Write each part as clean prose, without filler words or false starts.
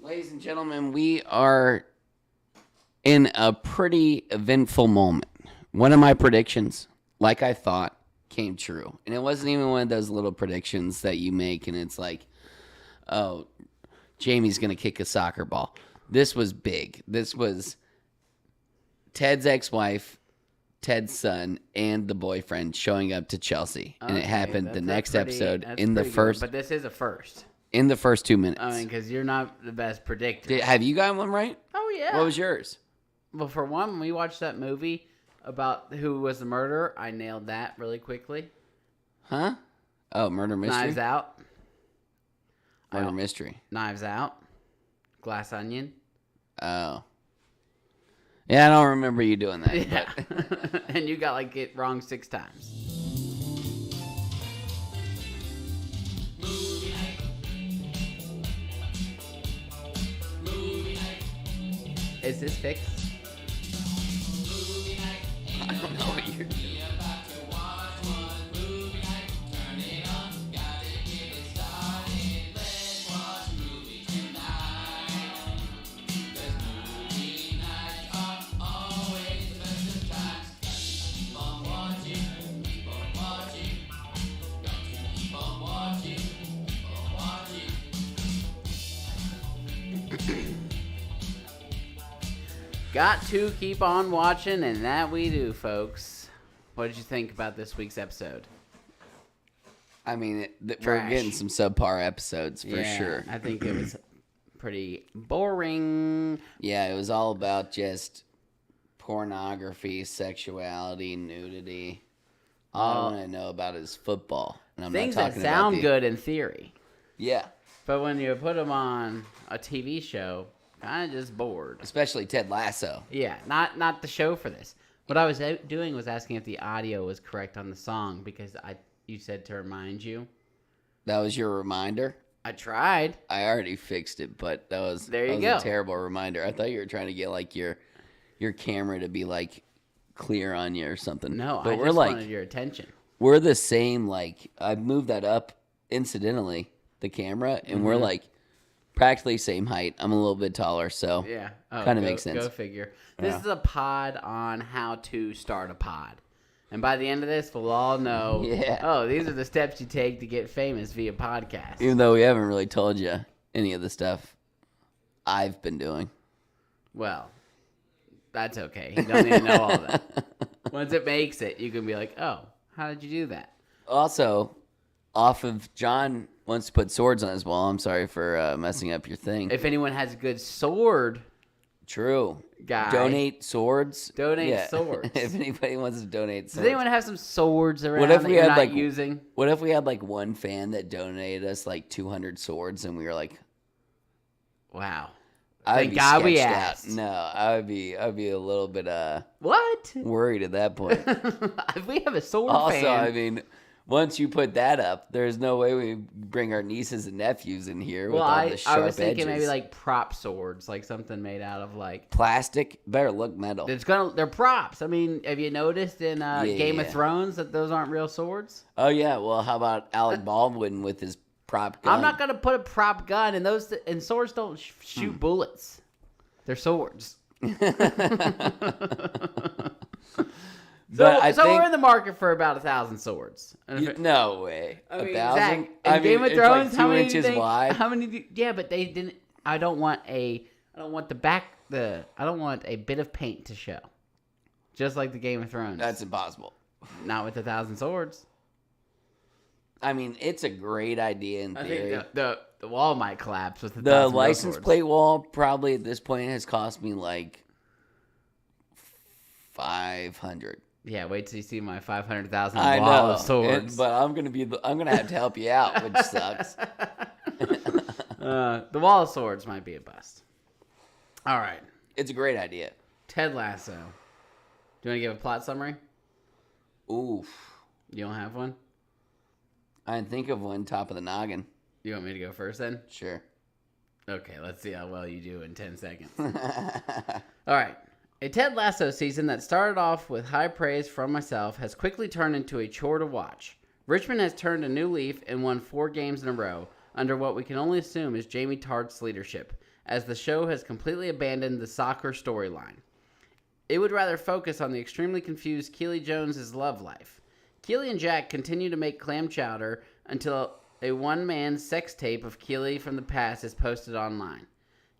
Ladies and gentlemen, we are in a pretty eventful moment. One of my predictions, like I thought, came true. And it wasn't even one of those little predictions that you make and it's like, oh, Jamie's going to kick a soccer ball. This was big. This was Ted's ex-wife, Ted's son, and the boyfriend showing up to Chelsea. And it happened the next episode in the first. But this is a first. In the first 2 minutes. I mean, because you're not the best predictor. Have you gotten one right? Oh, yeah. What was yours? Well, for one, when we watched that movie about who was the murderer, I nailed that really quickly. Huh? Oh, murder mystery? Knives Out. Murder mystery. Knives Out. Glass Onion. Oh. Yeah, I don't remember you doing that. Yeah. And you got it wrong 6 times. Is this fixed? I don't know what you're doing. Got to keep on watching, and that we do, folks. What did you think about this week's episode? I mean, we're getting some subpar episodes for sure. I think it was pretty boring. Yeah, it was all about just pornography, sexuality, nudity. All I want to know about is football. And I'm things not that talking sound about good in theory. Yeah. But when you put them on a TV show, kind of just bored. Especially Ted Lasso. Yeah, not the show for this. What I was doing was asking if the audio was correct on the song because you said to remind you. That was your reminder? I tried. I already fixed it, but that was go. A terrible reminder. I thought you were trying to get your camera to be clear on you or something. No, but I just wanted your attention. We're the same. I moved that up incidentally, the camera, and we're practically same height. I'm a little bit taller, so yeah, kind of makes sense. Go figure. This is a pod on how to start a pod. And by the end of this, we'll all know, these are the steps you take to get famous via podcast. Even though we haven't really told you any of the stuff I've been doing. Well, that's okay. You don't need to know all that. Once it makes it, you can be like, oh, how did you do that? Also, off of John wants to put swords on his wall. I'm sorry for messing up your thing. If anyone has a good sword... True. Guy. Donate swords. Donate swords. If anybody wants to donate swords. Does anyone have some swords around that you're not using? What if we had one fan that donated us 200 swords and we were like, wow. Thank God we asked. No, I'd be a little bit what? Worried at that point. If we have a sword fan. Also, I mean, once you put that up, there's no way we bring our nieces and nephews in here with all the sharp edges. I was thinking maybe prop swords, something made out of plastic. Better look metal. They're props. I mean, have you noticed in Game of Thrones that those aren't real swords? Oh yeah. Well, how about Alec Baldwin with his prop gun? I'm not gonna put a prop gun, and swords don't shoot bullets. They're swords. So we're in the market for about 1,000 swords. No way. I mean, 1,000? Game of Thrones, how many 2 inches wide? How many? Yeah, but they didn't. I don't want a bit of paint to show. Just like the Game of Thrones. That's impossible. Not with 1,000 swords. I mean, it's a great idea in theory. I think the wall might collapse with 1,000 The license plate wall probably at this point has cost me $500. Yeah, wait till you see my 500,000 wall of swords. But I'm gonna have to help you out, which sucks. The wall of swords might be a bust. All right, it's a great idea. Ted Lasso. Do you want to give a plot summary? Oof. You don't have one? I didn't think of one top of the noggin. You want me to go first then? Sure. Okay, let's see how well you do in 10 seconds. All right. A Ted Lasso season that started off with high praise from myself has quickly turned into a chore to watch. Richmond has turned a new leaf and won 4 games in a row under what we can only assume is Jamie Tartt's leadership. as the show has completely abandoned the soccer storyline. It would rather focus on the extremely confused Keely Jones's love life. Keely and Jack continue to make clam chowder until a one-man sex tape of Keely from the past is posted online.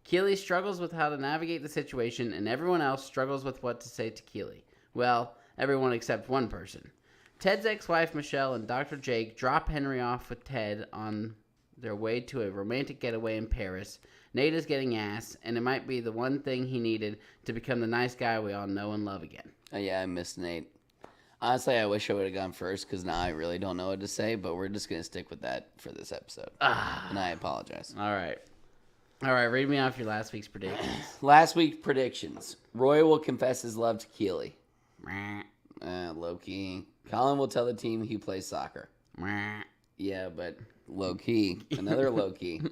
Keely struggles with how to navigate the situation, and everyone else struggles with what to say to Keely. Well, everyone except one person. Ted's ex-wife Michelle and Dr. Jake drop Henry off with Ted on their way to a romantic getaway in Paris. Nate is getting ass, and it might be the one thing he needed to become the nice guy we all know and love again. Oh, yeah, I missed Nate. Honestly, I wish I would have gone first because now I really don't know what to say, but we're just going to stick with that for this episode. And I apologize. All right. Read me off your last week's predictions. Last week's predictions. Roy will confess his love to Keely. Low-key. Colin will tell the team he plays soccer. Yeah, but low-key. Another low-key.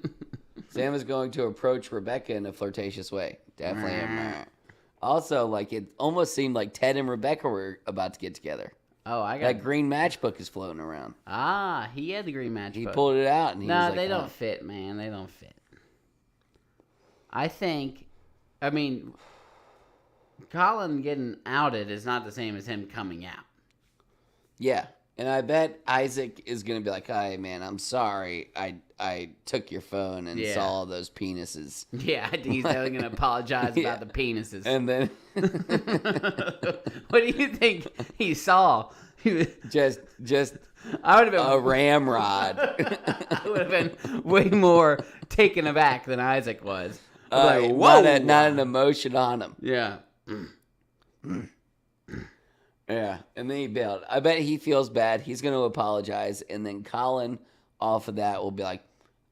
Sam is going to approach Rebecca in a flirtatious way. Definitely. Also, like, it almost seemed like Ted and Rebecca were about to get together. Oh, that green matchbook is floating around. He had the green matchbook. He pulled it out, and he was like, they don't fit, man. They don't fit. I mean, Colin getting outed is not the same as him coming out. Yeah, and I bet Isaac is going to be like, "Hi, man, I'm sorry. I took your phone and saw all those penises." Yeah, he's definitely going to apologize about the penises. And then... What do you think he saw? just I would have been a ramrod. I would have been way more taken aback than Isaac was. Like, whoa! Not an emotion on him. Yeah. Yeah, and then he bailed. I bet he feels bad. He's going to apologize, and then Colin, off of that, will be like,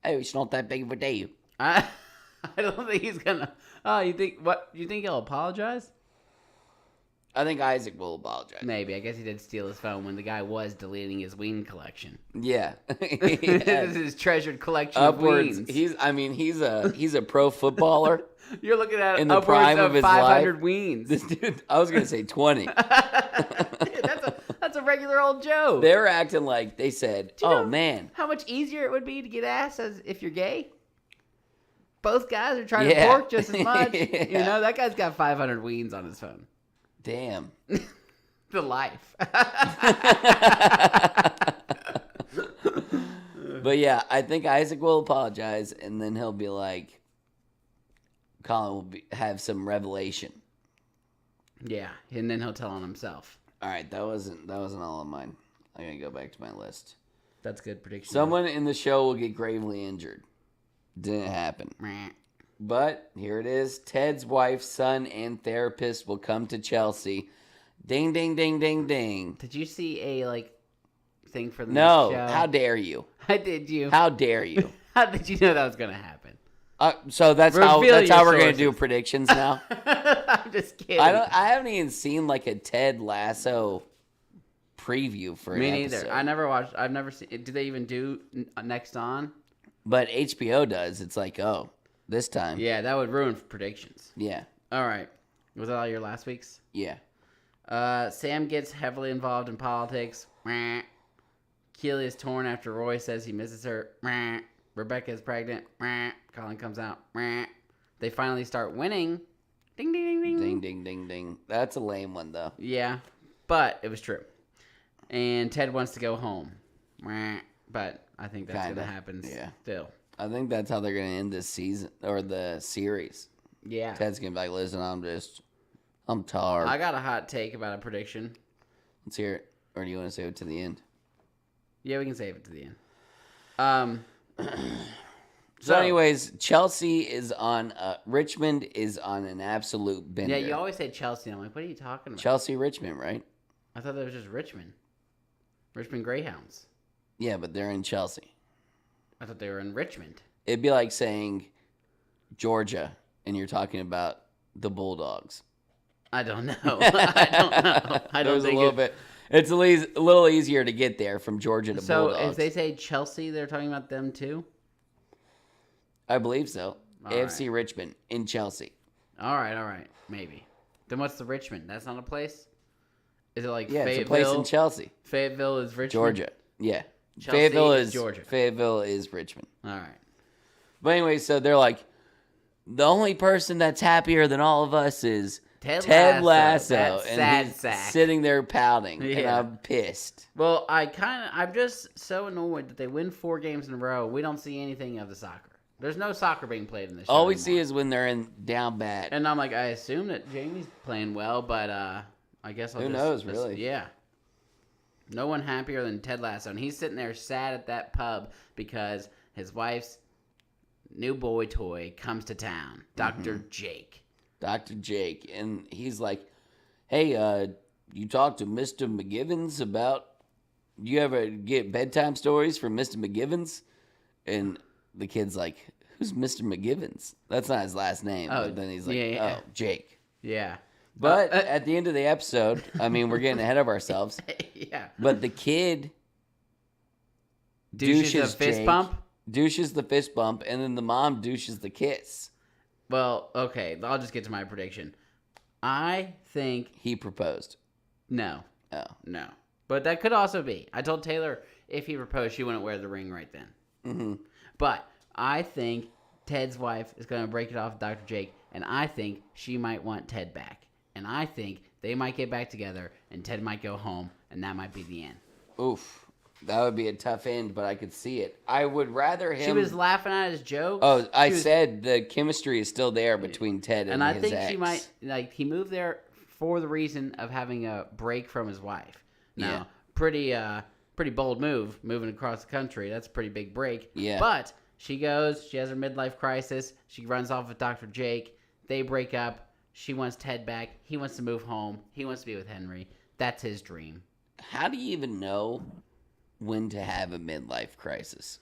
"Hey, it's not that big of a deal." I don't think he's gonna. Oh, you think what? You think he'll apologize? I think Isaac will apologize. Maybe. I guess he did steal his phone when the guy was deleting his ween collection. Yeah, This is his treasured collection upwards. of He's a pro footballer. You're looking at in the prime of his 500 life. weens. This dude, I was gonna say 20. That's a regular old Joe. They were acting like they said, "Oh man, how much easier it would be to get ass as if you're gay." Both guys are trying to pork just as much. Yeah. You know, that guy's got 500 weens on his phone. damn." The life. But yeah, I think Isaac will apologize, and then he'll be like, Colin will have some revelation. Yeah, and then he'll tell on himself. All right, that wasn't all of mine. I'm gonna go back to my list. That's good prediction. Someone in the show will get gravely injured. Didn't happen. But here it is. Ted's wife, son, and therapist will come to Chelsea. Ding, ding, ding, ding, ding. Did you see a thing for the No, show? how dare you? Did you? How dare you? How did you know that was going to happen? So that's how we're going to do predictions now. I'm just kidding. I haven't even seen a Ted Lasso preview for an Me episode. neither. I never watched. I've never seen. Do they even do Next On? But HBO does. It's like, oh, this time. Yeah, that would ruin predictions. Yeah. All right. Was that all your last week's? Yeah. Sam gets heavily involved in politics. Keely is torn after Roy says he misses her. Rebecca is pregnant. Colin comes out. They finally start winning. Ding, ding, ding, ding. Ding, ding, ding, ding. That's a lame one, though. Yeah, but it was true. And Ted wants to go home. But I think that's going to happen still. I think that's how they're going to end this season, or the series. Yeah. Ted's going to be like, listen, I'm tired. I got a hot take about a prediction. Let's hear it. Or do you want to save it to the end? Yeah, we can save it to the end. So anyways, Chelsea is on, Richmond is on an absolute bender. Yeah, you always say Chelsea. I'm like, what are you talking about? Chelsea, Richmond, right? I thought that was just Richmond. Richmond Greyhounds. Yeah, but they're in Chelsea. I thought they were in Richmond. It'd be like saying Georgia, and you're talking about the Bulldogs. I don't know. I don't think a little bit. It's a little easier to get there from Georgia to Bulldogs. So if they say Chelsea, they're talking about them too? I believe so. All AFC Richmond in Chelsea. All right. Maybe. Then what's the Richmond? That's not a place? Is it like Fayetteville? It's a place in Chelsea. Fayetteville is Richmond? Georgia. Yeah. Chelsea Fayetteville is Georgia. Fayetteville is Richmond. All right. But anyway, so they're like, the only person that's happier than all of us is Ted Lasso. That And sad he's sack. sitting there pouting. And Yeah. I'm pissed. Well, I'm just so annoyed that they win 4 games in a row. We don't see anything of the soccer. There's no soccer being played in this show All we anymore. see is when they're in down bad. And I'm like, I assume that Jamie's playing well, but I guess I'll Who knows, really? Yeah. No one happier than Ted Lasso. And he's sitting there sad at that pub because his wife's new boy toy comes to town, Dr. Jake. Dr. Jake. And he's like, hey, you talked to Mr. McGivens about, you ever get bedtime stories from Mr. McGivens? And the kid's like, who's Mr. McGivens? That's not his last name. Oh, But then he's like, yeah. oh, Jake. Yeah. But at the end of the episode, I mean, we're getting ahead of ourselves. Yeah. But the kid Douches douches a fist Jake, bump? douches the fist bump, and then the mom douches the kiss. Well, okay. I'll just get to my prediction. I think He proposed. no. Oh. No. But that could also be. I told Taylor if he proposed, she wouldn't wear the ring right then. Mm-hmm. But I think Ted's wife is going to break it off with Dr. Jake, and I think she might want Ted back. And I think they might get back together, and Ted might go home, and that might be the end. Oof. That would be a tough end, but I could see it. I would rather him... She was laughing at his jokes. Oh, I said the chemistry is still there between Ted and I his think ex. she might, like, he moved there for the reason of having a break from his wife. Now, pretty bold move, moving across the country. That's a pretty big break. Yeah. But she goes, she has her midlife crisis. She runs off with Dr. Jake. They break up. She wants Ted back. He wants to move home. He wants to be with Henry. That's his dream. How do you even know when to have a midlife crisis?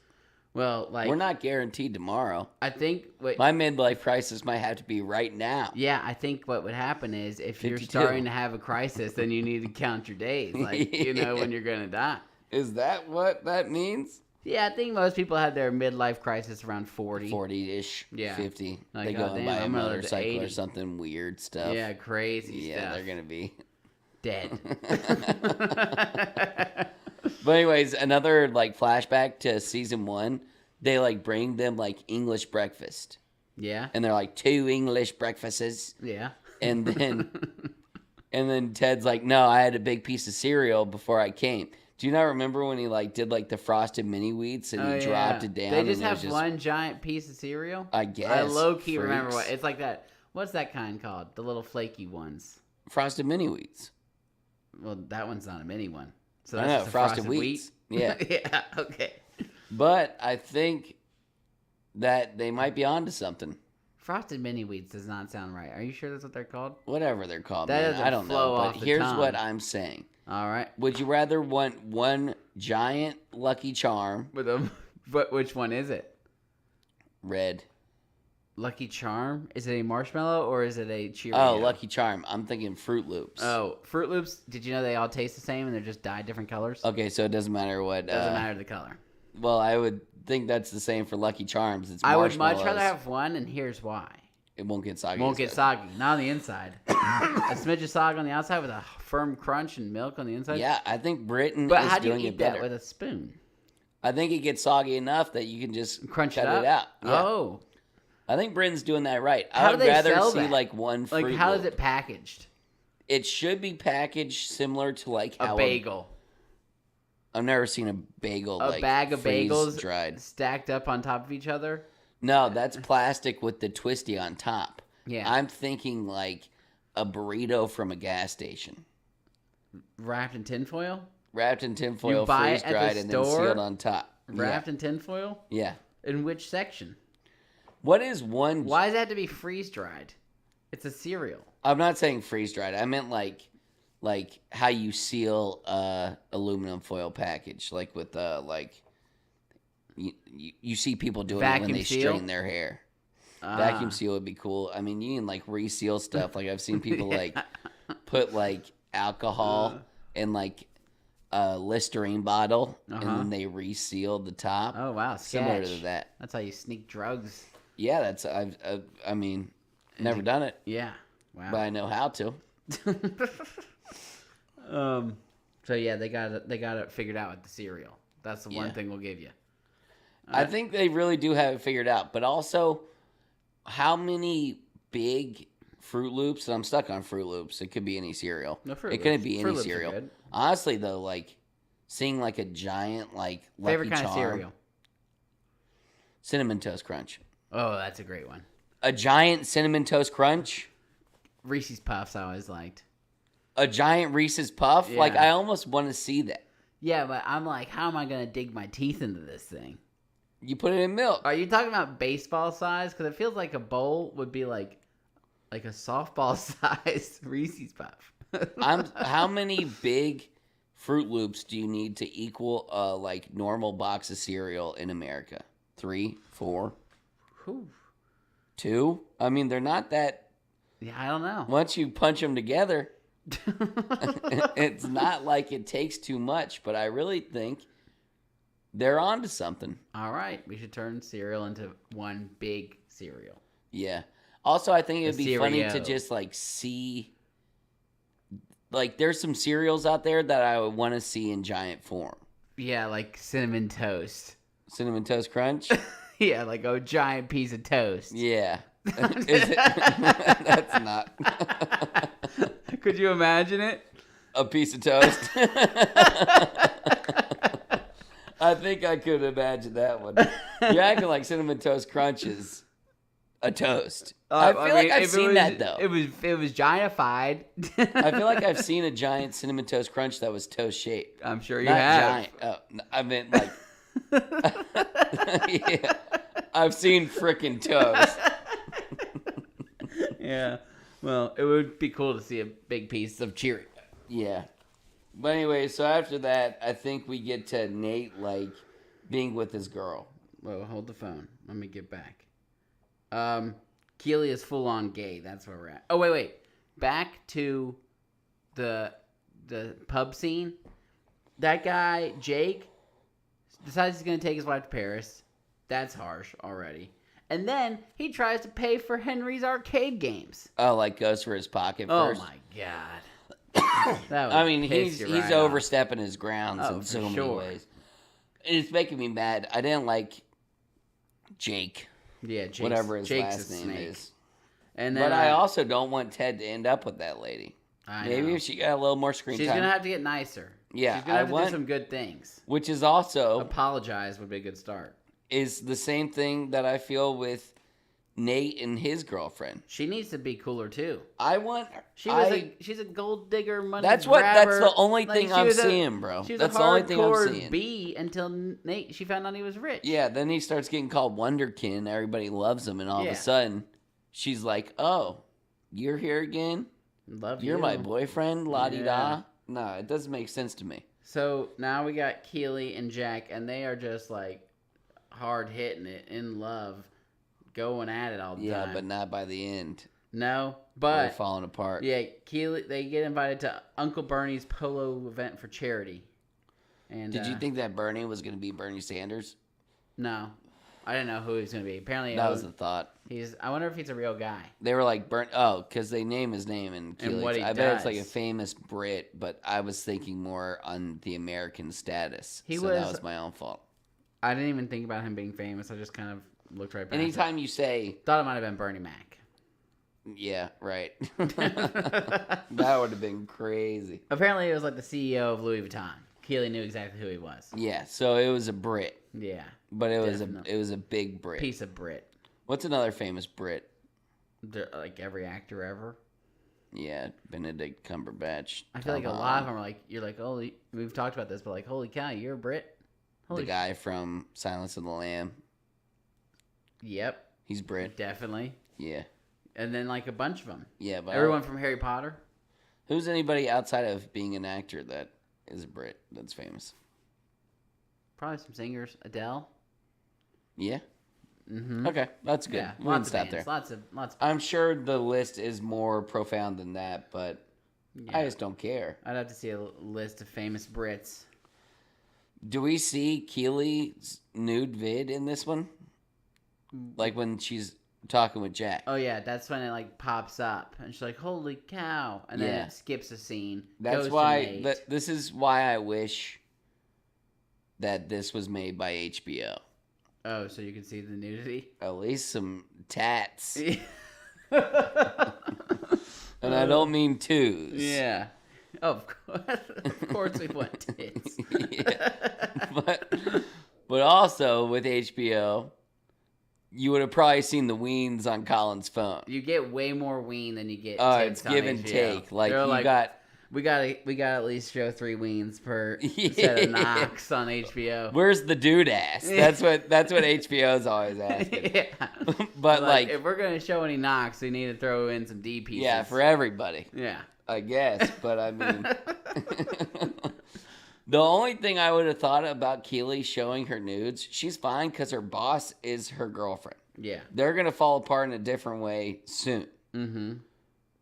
Well, like... We're not guaranteed tomorrow. I think... My midlife crisis might have to be right now. Yeah, I think what would happen is if you're 52. starting to have a crisis, then you need to count your days. Like, you know when you're going to die. Is that what that means? Yeah, I think most people have their midlife crisis around 40. 40-ish, Yeah. 50. Like, they go goddamn, and buy a I'm gonna live to motorcycle or 80. something weird stuff. Yeah, crazy Yeah, stuff. they're going to be. Dead. But anyways, another like flashback to season 1. They like bring them like English breakfast. Yeah. And they're like 2 English breakfasts. Yeah. And then Ted's like, no, I had a big piece of cereal before I came. Do you not remember when he like did like the frosted mini wheats and he dropped it down? They just and it have was one giant piece of cereal? I guess. I low-key freaks. remember what. It's like that. What's that kind called? The little flaky ones. Frosted mini wheats. Well, that one's not a mini one. So I that's know, just a frosted frosted wheats. wheat? Yeah. Yeah, okay. But I think that they might be onto something. Frosted mini wheats does not sound right. Are you sure that's what they're called? Whatever they're called, That man. doesn't I don't flow know. off But the here's tongue. what I'm saying. All right. Would you rather want one giant Lucky Charm, With a, but which one is it? red? Lucky Charm? Is it a marshmallow or is it a Cheerio? Oh, Lucky Charm. I'm thinking Fruit Loops. Oh, Fruit Loops. Did you know they all taste the same and they're just dyed different colors? Okay, so it doesn't matter what. Doesn't matter the color. Well, I would think that's the same for Lucky Charms. It's I would much rather marshmallows. have one, and here's why. It won't get soggy. Won't as get good. soggy. Not on the inside. A smidge of sog on the outside with a firm crunch and milk on the inside. Yeah, I think Britain But is how do you doing eat it that better. with a spoon? I think it gets soggy enough that you can just Crunch cut it up? out. Yeah. Oh. I think Britain's doing that right. How I do would they rather sell see that? like one fruit. Like, how Loop. is it packaged? It should be packaged similar to like how A bagel. I've never seen a bagel. A like bag of freeze bagels dried. stacked up on top of each other? No, that's plastic with the twisty on top. Yeah. I'm thinking like a burrito from a gas station, Wrapped in tinfoil? wrapped in tinfoil, You buy it freeze at the dried, and then store? sealed on top. Wrapped in tinfoil? Yeah. In which section? What is one? Why does it have to be freeze dried? It's a cereal. I'm not saying freeze dried. I meant like how you seal aluminum foil package, like with like you see people doing it when Vacuum they seal? straighten their hair. Ah. Vacuum seal would be cool. I mean, you can like reseal stuff. Like I've seen people like put like alcohol in like a Listerine bottle and then they reseal the top. Oh, wow. Similar Sketch. to that. That's how you sneak drugs. Yeah, that's I mean, never done it, Yeah. Wow. but I know how to. So yeah, they got it figured out with the cereal. That's the one Yeah. thing we'll give you. I think they really do have it figured out, but also how many big Fruit Loops? And I'm stuck on Fruit Loops. It could be any cereal. No, Fruit It couldn't Loops. be Fruit any Loops are cereal. good. Honestly, though, like seeing like a giant like Favorite Lucky kind Charm, of cereal? Cinnamon Toast Crunch. Oh, that's a great one. A giant Cinnamon Toast Crunch. Reese's Puffs I always liked. A giant Reese's Puff. Yeah. Like I almost want to see that. Yeah, but I'm like, how am I going to dig my teeth into this thing? You put it in milk. Are you talking about baseball size? Because it feels like a bowl would be like a softball size Reese's Puff. How many big Fruit Loops do you need to equal a like normal box of cereal in America? 3, 4, Whew. 2? I mean, they're not that. Yeah, I don't know. Once you punch them together, it's not like it takes too much. But I really think they're onto something. All right, we should turn cereal into one big cereal. Yeah. Also, I think it would be funny to cereal. just like see. Like, there's some cereals out there that I would want to see in giant form. Yeah, like Cinnamon Toast. Cinnamon Toast Crunch? Yeah, like a giant piece of toast. Yeah. Is it? That's not. Could you imagine it? A piece of toast? I think I could imagine that one. You're acting like Cinnamon Toast Crunch is a toast. I feel like I've seen that, though. It was giantified. I feel like I've seen a giant Cinnamon Toast Crunch that was toast shaped. I'm sure you Not have. giant. Oh, no, I meant like. Yeah. I've seen frickin' toast. Yeah. Well, it would be cool to see a big piece of Cheerio. Yeah. But anyway, so after that, I think we get to Nate, like, being with his girl. Whoa, hold the phone. Let me get back. Keely is full on gay. That's where we're at. Oh, wait. Back to the pub scene. That guy, Jake, decides he's going to take his wife to Paris. That's harsh already. And then he tries to pay for Henry's arcade games. Oh, like goes for his pocket Oh first? my god. That would I mean, piss he's you right off. overstepping his grounds Oh, in for so many sure. ways. It's making me mad. I didn't like Jake, Yeah, Jake's, whatever his Jake's last a name snake. is. And then But I also don't want Ted to end up with that lady. Maybe know. if she got a little more screen She's time. gonna have to get nicer. Yeah, she's gonna have to want- do some good things. Which is also Apologize would be a good start. is the same thing that I feel with Nate and his girlfriend. She needs to be cooler too. I want. She's a gold digger, money That's grabber. the only Like, thing she I'm was a- seeing, bro. She was That's a the only thing I'm hardcore seeing. B until Nate. She found out he was rich. Yeah, then he starts getting called Wonderkin. Everybody loves him, and all of Yeah. a sudden, she's like, "Oh, you're here again? Love You're you. my boyfriend, la di da." Yeah. No, it doesn't make sense to me. So now we got Keely and Jack, and they are just like hard hitting it, in love, going at it all the Yeah, time. but not by the end. No, They're but falling apart. yeah, Keely, they get invited to Uncle Bernie's polo event for charity. And Did you think that Bernie was going to be Bernie Sanders? No, I didn't know who he was going to be. Apparently, That was the thought. I wonder if he's a real guy. They were like, because they name his name and Keely. what he I bet it's like a does. famous Brit, but I was thinking more on the American status. That was my own fault. I didn't even think about him being famous. I just kind of looked right past it. Anytime you say, Thought it might have been Bernie Mac. yeah, right. That would have been crazy. Apparently, it was like the CEO of Louis Vuitton. Keely knew exactly who he was. Yeah, so it was a Brit, Yeah, but it was Definitely. a big Brit. piece of Brit. What's another famous Brit? Like every actor ever. Yeah, Benedict Cumberbatch. I feel like a Tom lot of Holland. them are like, you're like, holy, we've talked about this, but like, holy cow, you're a Brit? The guy from Silence of the Lamb. Yep, He's Brit. definitely. Yeah. And then like a bunch of them. Yeah, but Everyone from Harry Potter. who's anybody outside of being an actor that is a Brit that's famous? Probably some singers. Adele. Yeah. Mm-hmm. Okay, that's good. Yeah, We can lots of stop bands. there. Lots of. I'm sure the list is more profound than that, but Yeah. I just don't care. I'd have to see a list of famous Brits. Do we see Keely's nude vid in this one? Like when she's talking with Jack. Oh yeah, that's when it like pops up, and she's like, "Holy cow!" And then Yeah. it skips a scene. That's goes to why. Nate. This is why I wish that this was made by HBO. Oh, so you can see the nudity. At least some tats. And I don't mean twos. Yeah. Of course we want tits. Yeah. But also with HBO, you would have probably seen the weens on Colin's phone. You get way more ween than you get Oh, tits it's on give and HBO. take. Like They're you got. We got at least show 3 weens per set of knocks on HBO. Where's the dude ass? That's what HBO's always asking. Yeah. But like if we're gonna show any knocks, we need to throw in some D pieces. yeah, for everybody. Yeah. I guess, but I mean, the only thing I would have thought about Keely showing her nudes, she's fine because her boss is her girlfriend. Yeah. They're gonna fall apart in a different way soon. Mm-hmm.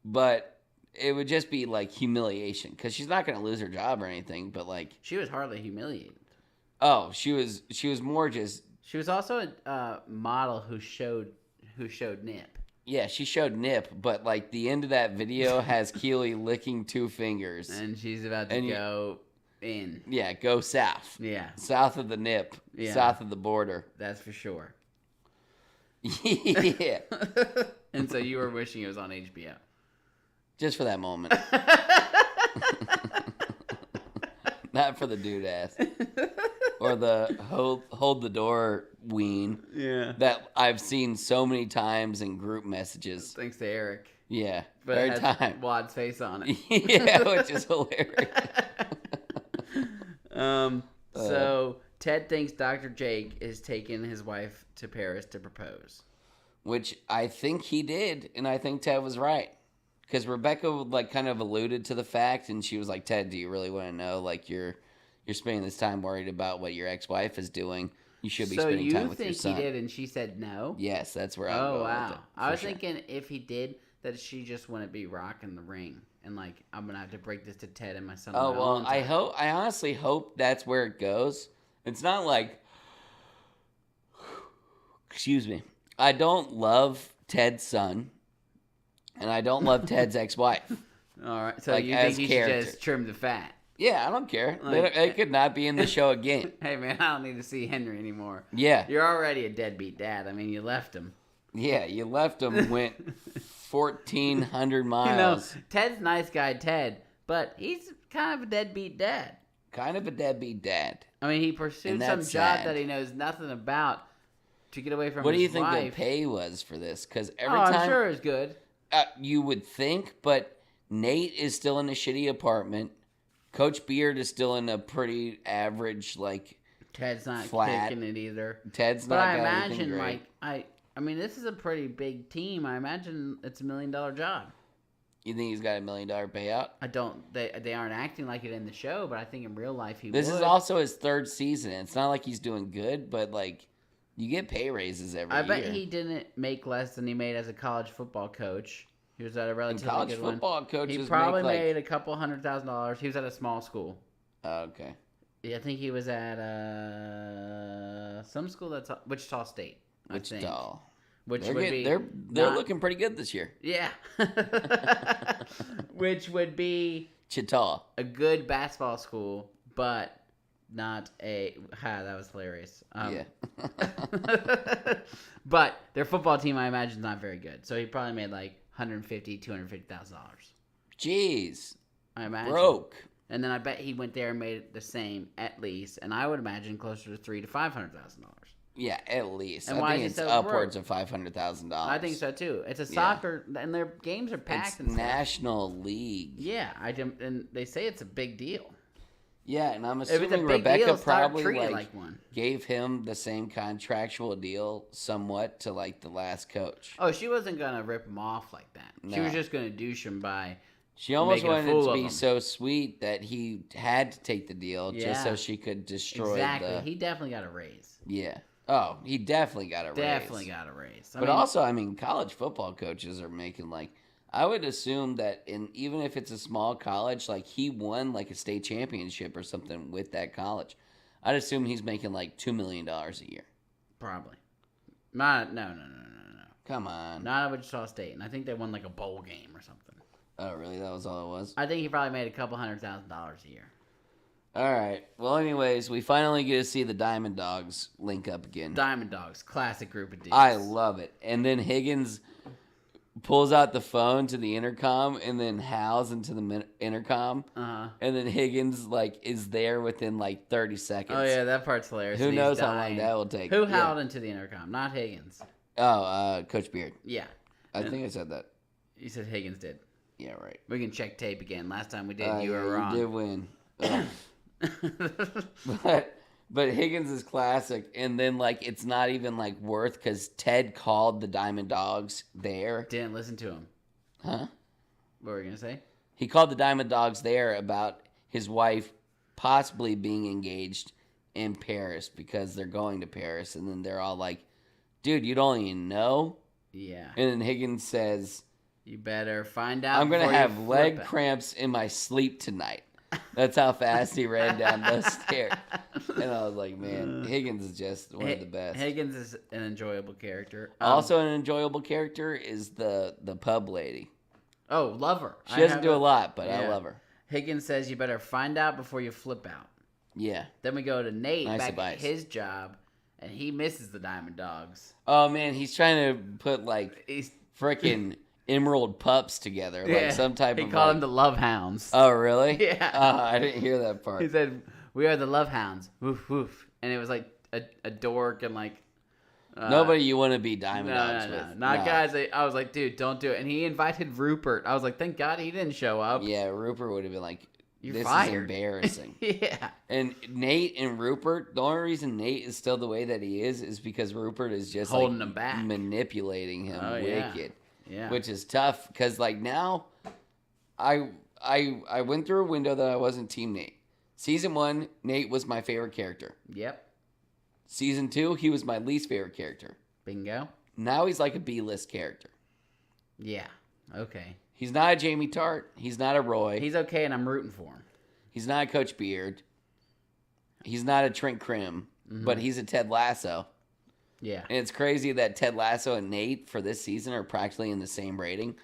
But it would just be like humiliation because she's not gonna lose her job or anything. But like, She was hardly humiliated. oh, she was more just. She was also a model who showed nip. Yeah, she showed nip, but like the end of that video has Keely licking 2 fingers. And she's about to go in. Yeah, go south. Yeah. South of the nip. Yeah. South of the border. That's for sure. Yeah. And so you were wishing it was on HBO. Just for that moment. Not for the dude ass. Or the hold the door ween. Yeah. That I've seen so many times in group messages. Thanks to Eric. Yeah. But every it has time. Wad's face on it. Yeah, which is hilarious. So Ted thinks Dr. Jake is taking his wife to Paris to propose. Which I think he did, and I think Ted was right. Because Rebecca like kind of alluded to the fact, and she was like, "Ted, do you really want to know? Like you're spending this time worried about what your ex-wife is doing. You should be spending time with your son." So you think he did, and she said no? Yes, that's where I'm Oh going wow! with it, I was sure. thinking if he did, that she just wouldn't be rocking the ring, and like I'm gonna have to break this to Ted and my son. Oh on my well, own I time. I honestly hope that's where it goes. It's not like, excuse me, I don't love Ted's son, and I don't love Ted's ex-wife. All right, so like, you as think he character. should just trim the fat? Yeah, I don't care. Like- They could not be in the show again. Hey man, I don't need to see Henry anymore. Yeah, You're already a deadbeat dad. I mean, you left him. yeah, you left him, went 1,400 miles. You know, Ted's nice guy, Ted, but he's kind of a deadbeat dad. Kind of a deadbeat dad. I mean, he pursued And some that's job sad. that he knows nothing about to get away from What his do you think wife. the pay was for this? Because every I'm time sure it's good. you would think, but Nate is still in a shitty apartment. Coach Beard is still in a pretty average, like Ted's not flat. kicking it either. Ted's But not. I got anything imagine, great. like, I mean, this is a pretty big team. I imagine it's $1 million job. You think he's got $1 million payout? I don't. They aren't acting like it in the show, but I think in real life he This would. is also his 3rd season. It's not like he's doing good, but like you get pay raises every I year. bet he didn't make less than he made as a college football coach. He was at a And relatively college good football one. coaches He probably make, like, made a couple $100,000. He was at a small school. Oh, okay. Yeah, I think he was at some school that's Wichita State. I think. Wichita. Which They're would getting- be they're not- looking pretty good this year. Yeah. Which would be Chita. a good basketball school, but not a. That was hilarious. Yeah. But their football team, I imagine, is not very good. So he probably made like $150,000. Jeez. I imagine. Broke. And then I bet he went there and made it the same at least, and I would imagine closer to $300,000 to $500,000. Yeah, at least. And I why think is it's he so upwards of $500,000. I think so too. It's a Yeah. soccer, and their games are packed It's and stuff. National League. Yeah, and they say it's a big deal. Yeah, and I'm If it's a assuming big Rebecca deal, start probably treating it like like one. gave him the same contractual deal somewhat to like the last coach. Oh, she wasn't gonna rip him off like that. She No. was just gonna douche him by. She almost making a wanted it fool to of be him. so sweet that he had to take the deal just so Yeah. she could destroy Exactly. the. He definitely got a raise. Yeah. Oh, he definitely got a raise. Definitely got a raise. But also, I mean, college football coaches are making like. I would assume that even if it's a small college, like he won like a state championship or something with that college. I'd assume he's making like $2 million a year. probably. No. Come on. Not at Wichita State, and I think they won like a bowl game or something. Oh, really? That was all it was? I think he probably made a couple $100,000 a year. All right. Well, anyways, we finally get to see the Diamond Dogs link up again. Diamond Dogs, classic group of dudes. I love it. And then Higgins pulls out the phone to the intercom and then howls into the intercom. Uh-huh. And then Higgins is there within 30 seconds. Oh yeah, that part's hilarious. Who knows how long that will take? Who howled into the intercom? Not Higgins. Oh, Coach Beard. Yeah. I think I said that. You said Higgins did. Yeah, right. We can check tape again. Last time we did, you were wrong. You did win. But Higgins is classic, and then it's not even worth because Ted called the Diamond Dogs there. Didn't listen to him. Huh? What were you gonna say? He called the Diamond Dogs there about his wife possibly being engaged in Paris because they're going to Paris, and then they're all like, "Dude, you don't even know." Yeah. And then Higgins says, "You better find out. I'm gonna before have you leg flip it." cramps in my sleep tonight. That's how fast he ran down those stairs. And I was like, man, Higgins is just one of the best. Higgins is an enjoyable character. Also, an enjoyable character is the pub lady. Oh, love her. She doesn't do a lot, but I love her. Higgins says you better find out before you flip out. Yeah. Then we go to Nate Nice back advice. at his job, and he misses the Diamond Dogs. Oh, man, he's trying to put, He's frickin' emerald pups together. Some type of... He called them the Love Hounds. Oh, really? Yeah. I didn't hear that part. He said, "We are the Love Hounds." Woof, woof. And it was like a dork and Nobody you want to be Diamond Dogs with. Not guys. I was like, dude, don't do it. And he invited Rupert. I was like, thank God he didn't show up. Yeah, Rupert would have been like, You're this fired. is embarrassing. Yeah. And Nate and Rupert, the only reason Nate is still the way that he is because Rupert is just holding him back, manipulating him wicked. Yeah. Which is tough because now I went through a window that I wasn't Team Nate. Season 1, Nate was my favorite character. Yep. Season 2, he was my least favorite character. Bingo. Now he's like a B-list character. Yeah. Okay. He's not a Jamie Tart. He's not a Roy. He's okay, and I'm rooting for him. He's not a Coach Beard. He's not a Trent Krim, but he's a Ted Lasso. Yeah. And it's crazy that Ted Lasso and Nate for this season are practically in the same rating.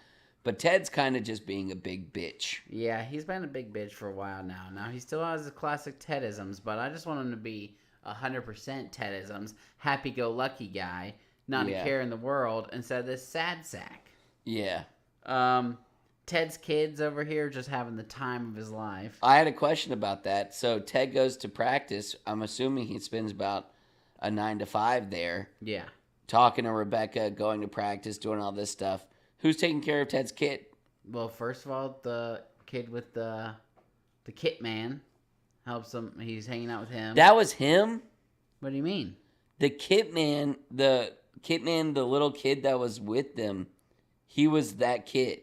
But Ted's kind of just being a big bitch. Yeah, he's been a big bitch for a while now. Now, he still has the classic Tedisms, but I just want him to be 100% Tedisms, happy-go-lucky guy, not a care in the world, instead of this sad sack. Yeah. Ted's kids over here just having the time of his life. I had a question about that. So Ted goes to practice. I'm assuming he spends about a 9 to 5 there. Yeah. Talking to Rebecca, going to practice, doing all this stuff. Who's taking care of Ted's kid? Well, first of all, the kid with the kit man helps him. He's hanging out with him. That was him? What do you mean? The kit man, the little kid that was with them, he was that kid.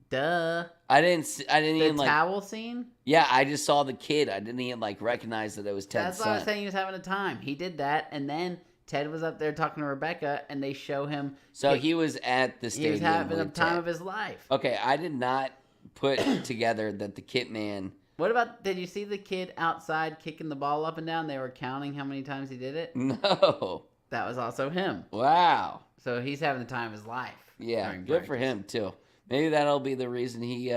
Duh. I didn't even The towel scene? Yeah, I just saw the kid. I didn't even recognize that it was Ted's That's son. why I was saying he was having a time. He did that, and then Ted was up there talking to Rebecca, and they show him. So he was at the He stadium. was having the with time Ted. of his life. Okay, I did not put together that the kit man. What about? Did you see the kid outside kicking the ball up and down? They were counting how many times he did it. No. That was also him. Wow. So he's having the time of his life. Yeah, during good for practice. him too. Maybe that'll be the reason he.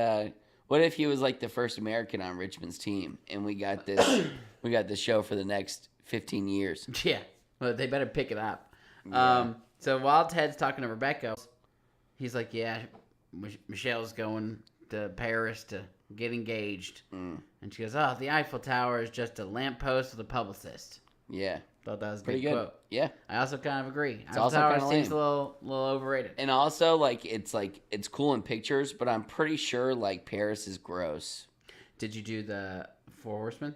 What if he was like the first American on Richmond's team, and we got this show for the next 15 years? Yeah. Well, they better pick it up. Yeah. So while Ted's talking to Rebecca, he's like, "Yeah, Michelle's going to Paris to get engaged," and she goes, "Oh, the Eiffel Tower is just a lamppost with a publicist." Yeah. Thought that was a Pretty good good. quote. Yeah. I also kind of agree. Eiffel also Tower kinda seems lame. a little overrated. And also, it's cool in pictures, but I'm pretty sure Paris is gross. Did you do the Four Horsemen?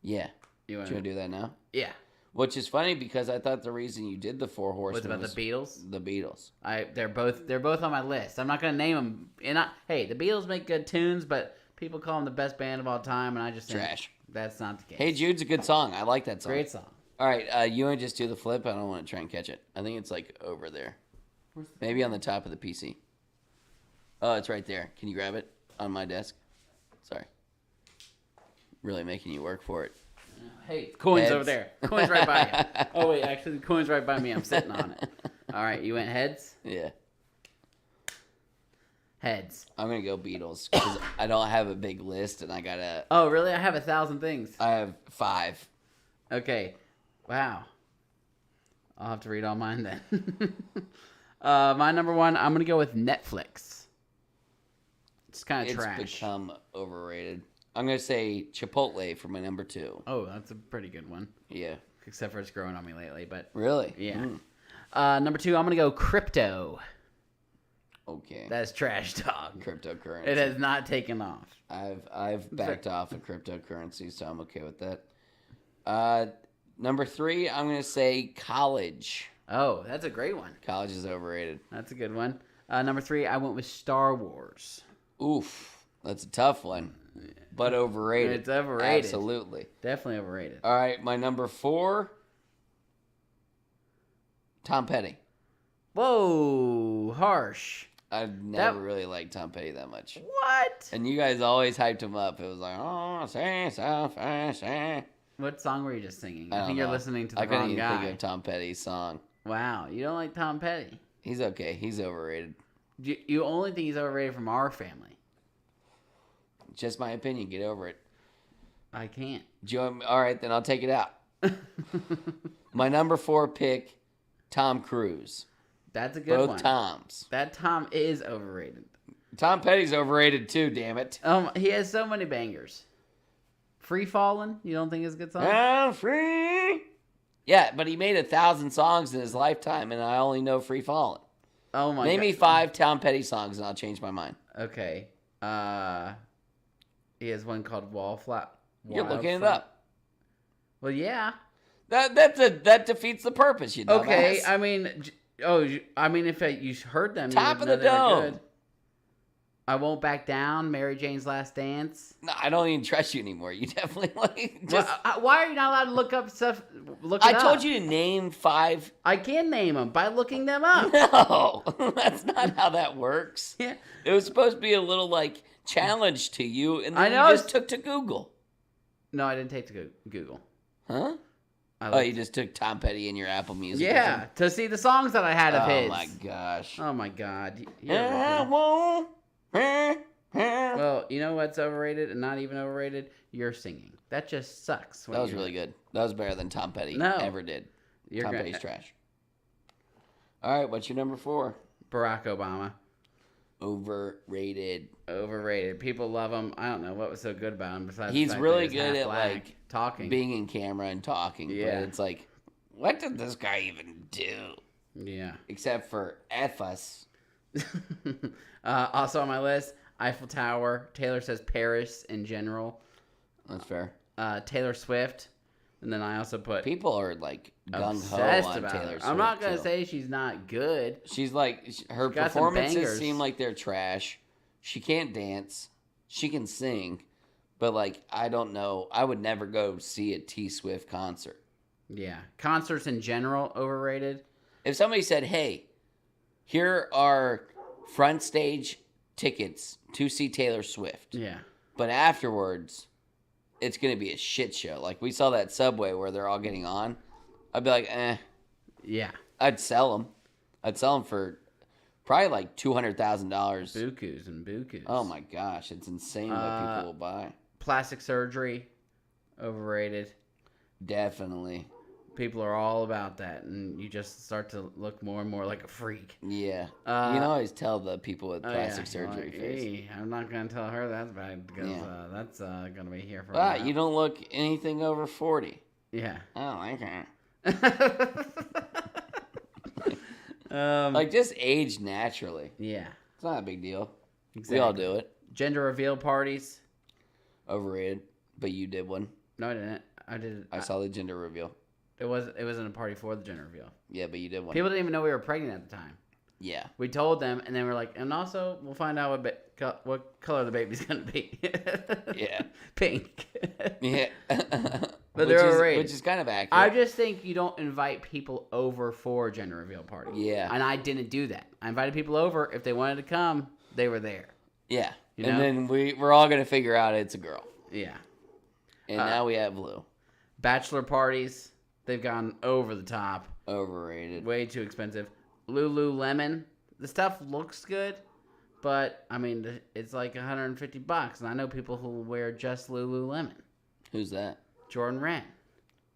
Yeah. You Do want you want to do that now? Yeah. Which is funny because I thought the reason you did the Four What's Horsemen about was the Beatles? the Beatles. They're both on my list. I'm not gonna name them. Hey, the Beatles make good tunes, but people call them the best band of all time, and I just think Trash. that's not the case. Hey Jude's a good song. I like that song. Great song. All right, you want to just do the flip? I don't want to try and catch it. I think it's over there. Maybe on the top of the PC. Oh, it's right there. Can you grab it on my desk? Sorry. Really making you work for it. Hey, coin's Heads. over there. Coin's right by you. Oh wait, actually, the coin's right by me. I'm sitting on it. All right, you went heads. Yeah. Heads. I'm gonna go Beatles because I don't have a big list, and Oh, really? I have 1,000 things. I have 5. Okay. Wow. I'll have to read all mine then. My number 1, I'm gonna go with Netflix. It's kind of trash. It's become overrated. I'm gonna say Chipotle for my number 2. Oh, that's a pretty good one. Yeah. Except for it's growing on me lately, but Really? yeah. Number 2, I'm gonna go crypto. Okay. That's trash dog. Cryptocurrency. It has not taken off. I've backed off of cryptocurrency, so I'm okay with that. Number 3, I'm gonna say college. Oh, that's a great one. College is overrated. That's a good one. Number 3, I went with Star Wars. Oof, that's a tough one, but overrated. It's overrated. Absolutely. Definitely overrated. All right, my number 4, Tom Petty. Whoa, harsh. I've never really liked Tom Petty that much. What? And you guys always hyped him up. It was like, oh, say so fast. What song were you just singing? I I think don't you're know. listening to the I couldn't wrong even guy. think of Tom Petty's song. Wow, you don't like Tom Petty. He's okay. He's overrated. You only think he's overrated from our family. Just my opinion. Get over it. I can't. All right, then I'll take it out. My number 4 pick, Tom Cruise. That's a good Both one. Toms. That Tom is overrated. Tom Petty's overrated too, damn it. He has so many bangers. Free Fallin', you don't think is a good song? I'm free. Yeah, but he made 1,000 songs in his lifetime, and I only know Free Fallin'. Oh my god. Name me 5 Tom Petty songs, and I'll change my mind. Okay. He has one called Wallflower. You're looking it up. Well, yeah. That defeats the purpose, you know. Okay, I mean, if you heard them, Top you of would the know they were dome. good. I Won't Back Down, Mary Jane's Last Dance. No, I don't even trust you anymore. You definitely just. Why are you not allowed to look up stuff? I told you to name 5. I can name them by looking them up. No, that's not how that works. Yeah. It was supposed to be a little challenge to you, and then I know, you just took to Google. No, I didn't take to Google. Huh? You just took Tom Petty in your Apple Music. Yeah, to see the songs that I had of his. Oh my gosh. Oh my god. Well, Well, you know what's overrated and not even overrated? Your singing. That just sucks. that was really good. That was better than Tom Petty ever did. Tom Petty's trash. All right, what's your number 4? Barack Obama. Overrated. Overrated. People love him. I don't know what was so good about him besides He's the fact really that he's good half at black, talking. being in camera and talking. Yeah. But it's like, what did this guy even do? Yeah. Except for F us. Also on my list, Eiffel Tower. Taylor says Paris in general. That's fair. Taylor Swift. And then I also put People are gung ho obsessed on about Taylor her. Swift. I'm not going to too. say she's not good. She's her got some performances bangers. seem like they're trash. She can't dance. She can sing. But I don't know. I would never go see a T Swift concert. Yeah. Concerts in general, overrated. If somebody said, hey, here are front stage tickets to see Taylor Swift. Yeah. But afterwards, it's going to be a shit show. We saw that Subway where they're all getting on. I'd be like, eh. Yeah. I'd sell them. I'd sell them for probably $200,000. Bukus and bukus. Oh my gosh, it's insane what people will buy. Plastic surgery, overrated. Definitely. People are all about that, and you just start to look more and more like a freak. Yeah. You can always tell the people with plastic surgery face. Hey, I'm not going to tell her that's bad because that's going to be here for a Ah, while. you don't look anything over 40. Yeah. I don't like that. Just age naturally. Yeah. It's not a big deal. Exactly. We all do it. Gender reveal parties. Overrated. But you did one. No, I didn't. I did. I saw the gender reveal. It wasn't a party for the gender reveal. Yeah, but you did one. People didn't even know we were pregnant at the time. Yeah. We told them, and then we're like, and also we'll find out what color the baby's gonna be. Yeah. Pink. Yeah. But they're overrated. Which is kind of accurate. I just think you don't invite people over for a gender reveal party. Yeah. And I didn't do that. I invited people over. If they wanted to come, they were there. Yeah. You and know? then we're all going to figure out it's a girl. Yeah. And now we have Lou. Bachelor parties. They've gone over the top. Overrated. Way too expensive. Lululemon. The stuff looks good, But I mean, it's like $150, and I know people who wear just Lululemon. Who's that? Jordan Rand.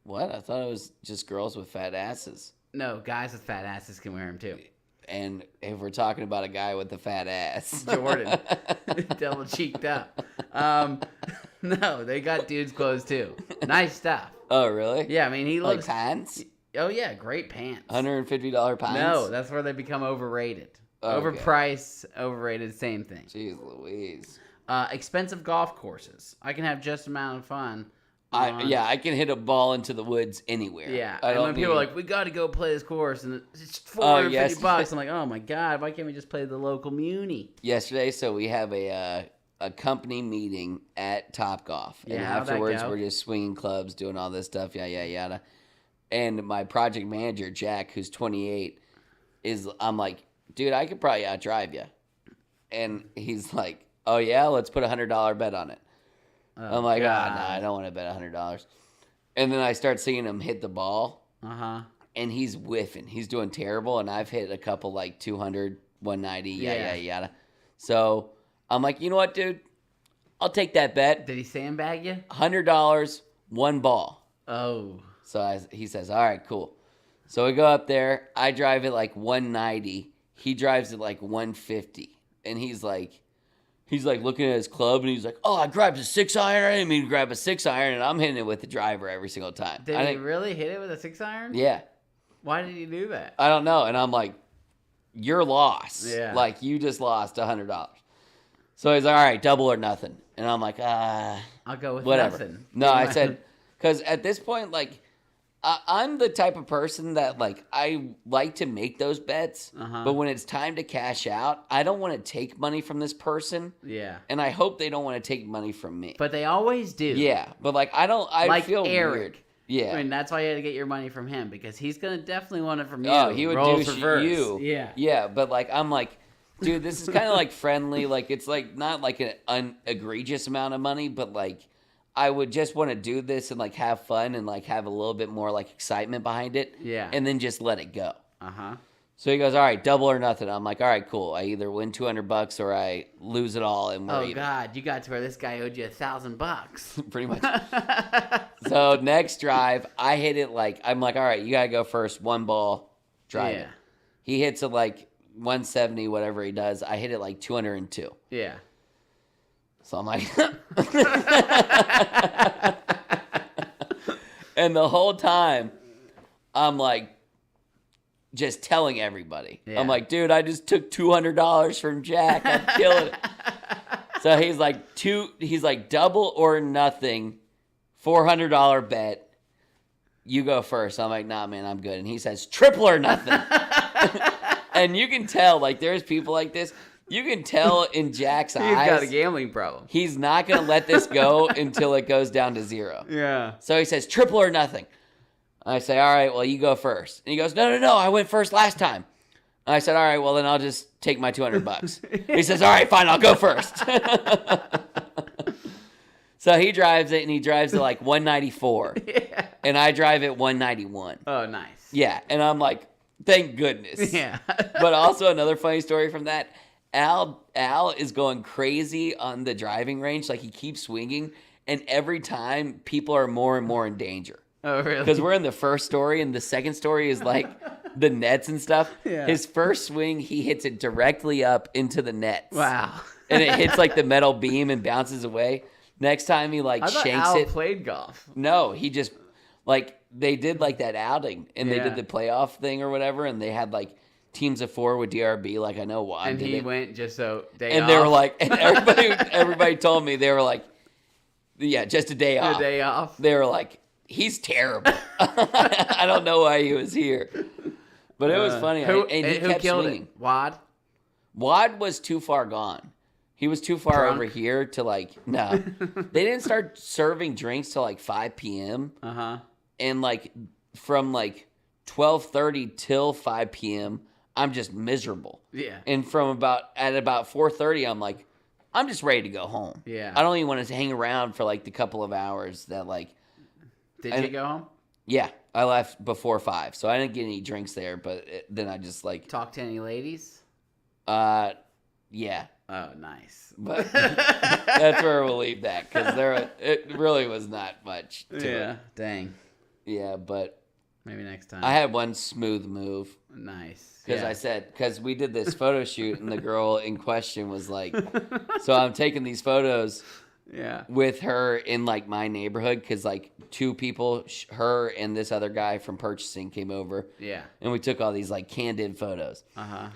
What? I thought it was just girls with fat asses. No, guys with fat asses can wear them too. And if we're talking about a guy with a fat ass, Jordan, double cheeked up. No, they got dudes' clothes too. Nice stuff. Oh, really? Yeah, I mean he Like looks. pants? Oh yeah, great pants. $150 pants? No, that's where they become overrated. Okay. Overpriced, overrated, same thing. Jeez Louise. Expensive golf courses. I can have just amount of fun. I can hit a ball into the woods anywhere. Yeah, I and don't when people are like, "We got to go play this course," and it's $450, I'm like, "Oh my god, why can't we just play the local muni?" Yesterday, so we have a company meeting at Topgolf, and Yeah, how'd that afterwards go? we're just swinging clubs, doing all this stuff, yada. And my project manager Jack, who's 28, I'm like, dude, I could probably outdrive you, and he's like, oh yeah, let's put $100 bet on it. Oh, I'm like, God. no, I don't want to bet $100. And then I start seeing him hit the ball, and he's whiffing. He's doing terrible, and I've hit a couple like 200, 190, yada. So I'm like, you know what, dude? I'll take that bet. Did he sandbag you? $100, one ball. Oh. So he says, all right, cool. So we go up there. I drive it like 190. He drives it like 150. And he's like looking at his club, and he's like, oh, I grabbed a 6-iron. I didn't mean to grab a 6-iron, and I'm hitting it with the driver every single time. Did he really hit it with a 6-iron? Yeah. Why did he do that? I don't know. And I'm like, your loss. Yeah. Like, you just lost $100. So he's like, all right, double or nothing. And I'm like, I'll go with whatever. nothing. No, I said, because at this point, like, I'm the type of person that, like, I like to make those bets, but when it's time to cash out, I don't want to take money from this person. Yeah. And I hope they don't want to take money from me. But they always do. Yeah, but, like, I like feel Eric. weird. Yeah. I mean, that's why you had to get your money from him, because he's going to definitely want it from you. Oh, he would Roles douche reverse. you. Yeah. Yeah, but, like, I'm like, dude, this is kind of, like, friendly. Like, it's, like, not, like, an egregious amount of money, but, like, I would just want to do this and, like, have fun and, like, have a little bit more, like, excitement behind it. Yeah. And then just let it go. Uh-huh. So he goes, all right, double or nothing. I'm like, all right, cool. I either win $200 or I lose it all and we're even. God, you got to where this guy owed you $1,000. Pretty much. So next drive, I hit it like, I'm like, all right, you got to go first. One ball, drive it. He hits it like 170, whatever he does. I hit it like 202. Yeah. So I'm like, and the whole time, I'm like, just telling everybody. Yeah. I'm like, dude, I just took $200 from Jack. I'm killing it. So he's like double or nothing, $400 bet. You go first. I'm like, nah, man, I'm good. And he says triple or nothing. And you can tell, like, there's people like this. You can tell in Jack's eyes. He's got a gambling problem. He's not going to let this go until it goes down to 0. Yeah. So he says, triple or nothing. I say, all right, well, you go first. And he goes, no, I went first last time. I said, all right, well, then I'll just take my $200. He says, all right, fine, I'll go first. So he drives it, and he drives it like 194. Yeah. And I drive it 191. Oh, nice. Yeah, and I'm like, thank goodness. Yeah. But also another funny story from that, Al is going crazy on the driving range. Like, he keeps swinging, and every time people are more and more in danger. Oh, really? Because we're in the first story, and the second story is like the nets and stuff. Yeah. His first swing, he hits it directly up into the nets. Wow. And it hits like the metal beam and bounces away. Next time he like I thought shanks Al it. played golf. No, he just like they did like that outing, and they Yeah. did the playoff thing or whatever, and they had like teams of 4 with DRB. Like, I know why. And he went just so day off. They were like, and everybody told me, they were like, yeah, just a day off. A day off. They were like, he's terrible. I don't know why he was here. But it was funny. Who Kept killed swinging. it? Wad? Wad was too far gone. He was too far Drunk? over here to like, no. They didn't start serving drinks till like 5 p.m. Uh-huh. And like from like 12:30 till 5 p.m., I'm just miserable. Yeah. And from about 4:30, I'm like, I'm just ready to go home. Yeah. I don't even want to hang around for like the couple of hours that like. Did you go home? Yeah, I left before 5, so I didn't get any drinks there. But then I just like Talk to any ladies? Yeah. Oh, nice. But that's where we'll leave that because it really was not much to it. Dang. Yeah, but Maybe next time. I had one smooth move. Nice. Because we did this photo shoot and the girl in question was like, so I'm taking these photos with her in like my neighborhood because like two people, her and this other guy from purchasing came over. Yeah. And we took all these like candid photos. Uh-huh.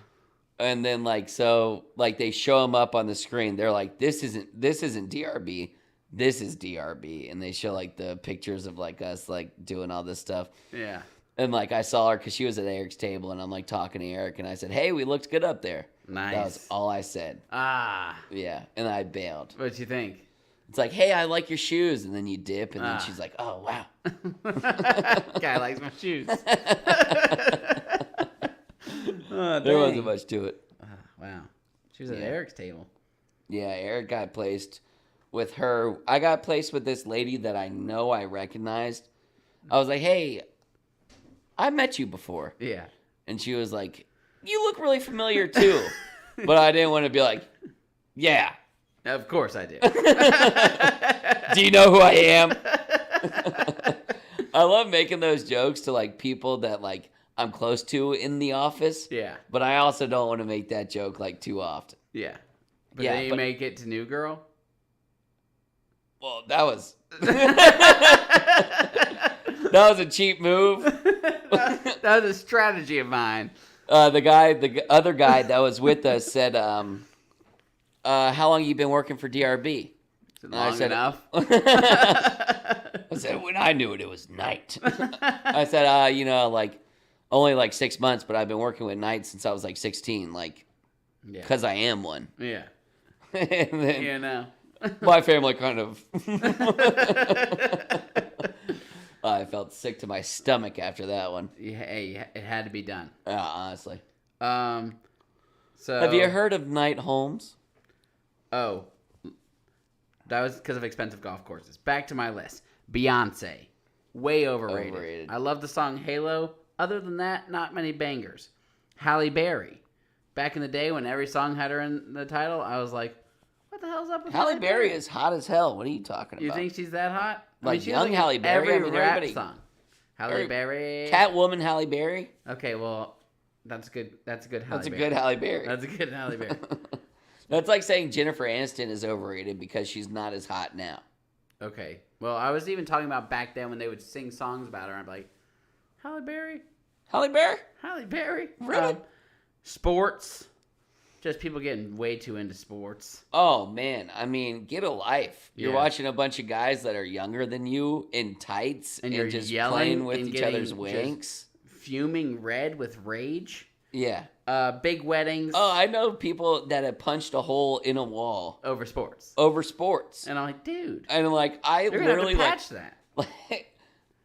And then like, so like they show them up on the screen. They're like, this isn't DRB. This is DRB. And they show like the pictures of like us like doing all this stuff. Yeah. And like I saw her because she was at Eric's table and I'm like talking to Eric and I said, hey, we looked good up there. Nice. That was all I said. Ah. Yeah. And I bailed. What'd you think? It's like, hey, I like your shoes. And then you dip and then she's like, oh, wow. Guy likes my shoes. There wasn't much to it. Wow. She was at Eric's table. Yeah, Eric got placed with her. I got placed with this lady that I know I recognized. I was like, hey, I met you before. Yeah. And she was like, you look really familiar too. But I didn't want to be like, yeah. Of course I do. Do you know who I am? I love making those jokes to like people that like I'm close to in the office. Yeah. But I also don't want to make that joke like too often. Yeah. But then you make it to New Girl? Well, that was that was a cheap move. That was a strategy of mine. The other guy that was with us said, how long you been working for DRB? Long enough. I said, when I knew it, it was night. I said, like only like 6 months, but I've been working with night since I was like 16, like, because I am one. Yeah. And then Yeah, my family kind of. I felt sick to my stomach after that one. Hey, it had to be done. Yeah, honestly. So have you heard of Night Holmes? Oh, that was because of expensive golf courses. Back to my list. Beyonce, way overrated. I love the song Halo. Other than that, not many bangers. Halle Berry. Back in the day when every song had her in the title, I was like, what the hell's up with Halle Berry? Is hot as hell. What are you talking about? You think she's that hot? Like she young was Halle Berry? Every rap everybody. song. Halle Berry. Catwoman Halle Berry? Okay, well, that's good. That's a good Halle That's a Berry. good Halle Berry. That's a good Halle Berry. That's like saying Jennifer Aniston is overrated because she's not as hot now. Okay. Well, I was even talking about back then when they would sing songs about her. I'm like, Halle Berry? Halle Berry? Halle Berry? Really? Sports. Just people getting way too into sports. Oh, man. I mean, get a life. You're Yeah. watching a bunch of guys that are younger than you in tights and you're just yelling playing with and each getting other's just winks. Fuming red with rage. Yeah. Big weddings. Oh, I know people that have punched a hole in a wall Over sports. over sports. And I'm like, dude. And like, I You're going to have literally to patch that.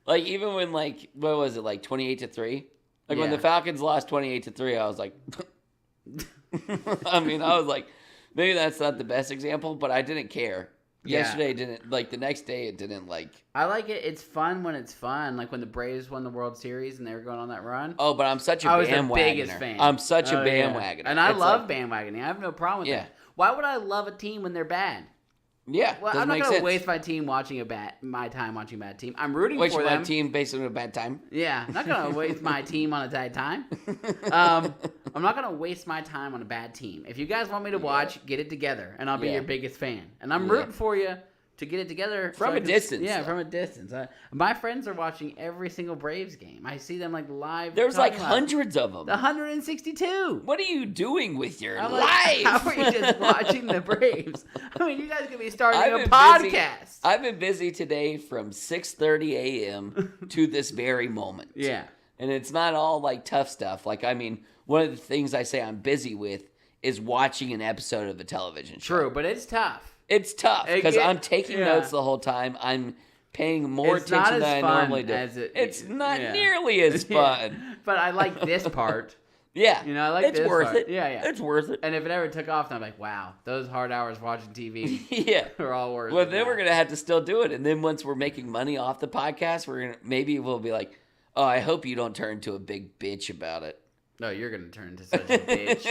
like even when like, what was it, like 28-3? Like when Yeah. the Falcons lost 28-3, I was like, I mean, I was like, maybe that's not the best example, but I didn't care. Yeah. Yesterday didn't, like the next day it didn't like. I like it. It's fun when it's fun. Like when the Braves won the World Series and they were going on that run. Oh, but I'm such a I was the bandwagoner. biggest fan. I'm such a Oh, yeah. bandwagoner. And I It's love like, bandwagoning. I have no problem with Yeah. that. Why would I love a team when they're bad? Yeah, Well, doesn't I'm not make going to sense. waste my time watching a bad team. I'm rooting Waste for my them. team based on a bad time. Yeah, I'm not going to waste my team on a bad time. I'm not going to waste my time on a bad team. If you guys want me to watch, get it together, and I'll be Yeah. your biggest fan. And I'm Yeah. rooting for you to get it together From a distance, Yeah, though. from a distance. My friends are watching every single Braves game. I see them like live. There's like talking about it. hundreds of them. 162. What are you doing with your I'm life? like, how are you just watching the Braves? I mean, you guys could be starting I've a been podcast. I've been busy today from 6:30 a.m. to this very moment. Yeah. And it's not all like tough stuff. Like, I mean, one of the things I say I'm busy with is watching an episode of a television show. True, but it's tough. It's tough because I'm taking yeah. notes the whole time. I'm paying more It's not attention as than I fun normally do. as It's not yeah. nearly as fun. Yeah. But I like this part. Yeah. You know, I like it's this worth part. it. Yeah, yeah. It's worth it. And if it ever took off, then I'm like, wow, those hard hours watching TV Yeah. are all worth it. Well, then now. we're gonna have to still do it, and then once we're making money off the podcast, maybe we'll be like, oh, I hope you don't turn into a big bitch about it. No, you're gonna turn into such a bitch.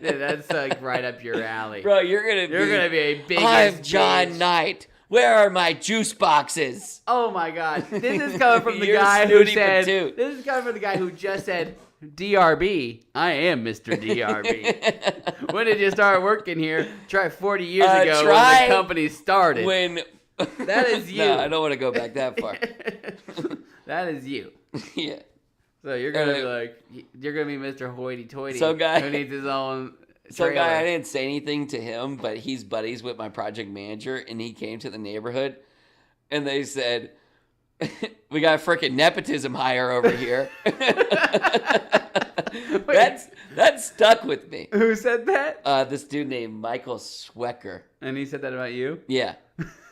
Dude, that's like right up your alley. Bro, you're gonna be a big. I'm John bitch. Knight. Where are my juice boxes? Oh my god. This is coming from the You're guy who snooty said patoot. this is coming from the guy who just said DRB. I am Mr. DRB. When did you start working here? Try 40 years ago when the company started. When That is you. No, I don't want to go back that far. That is you. Yeah. So you're gonna be like, you're gonna be Mr. Hoity-toity, Some guy who needs his own. Some trailer. guy, I didn't say anything to him, but he's buddies with my project manager, and he came to the neighborhood, and they said, "We got a freaking nepotism hire over here." That stuck with me. Who said that? This dude named Michael Swecker. And he said that about you? Yeah.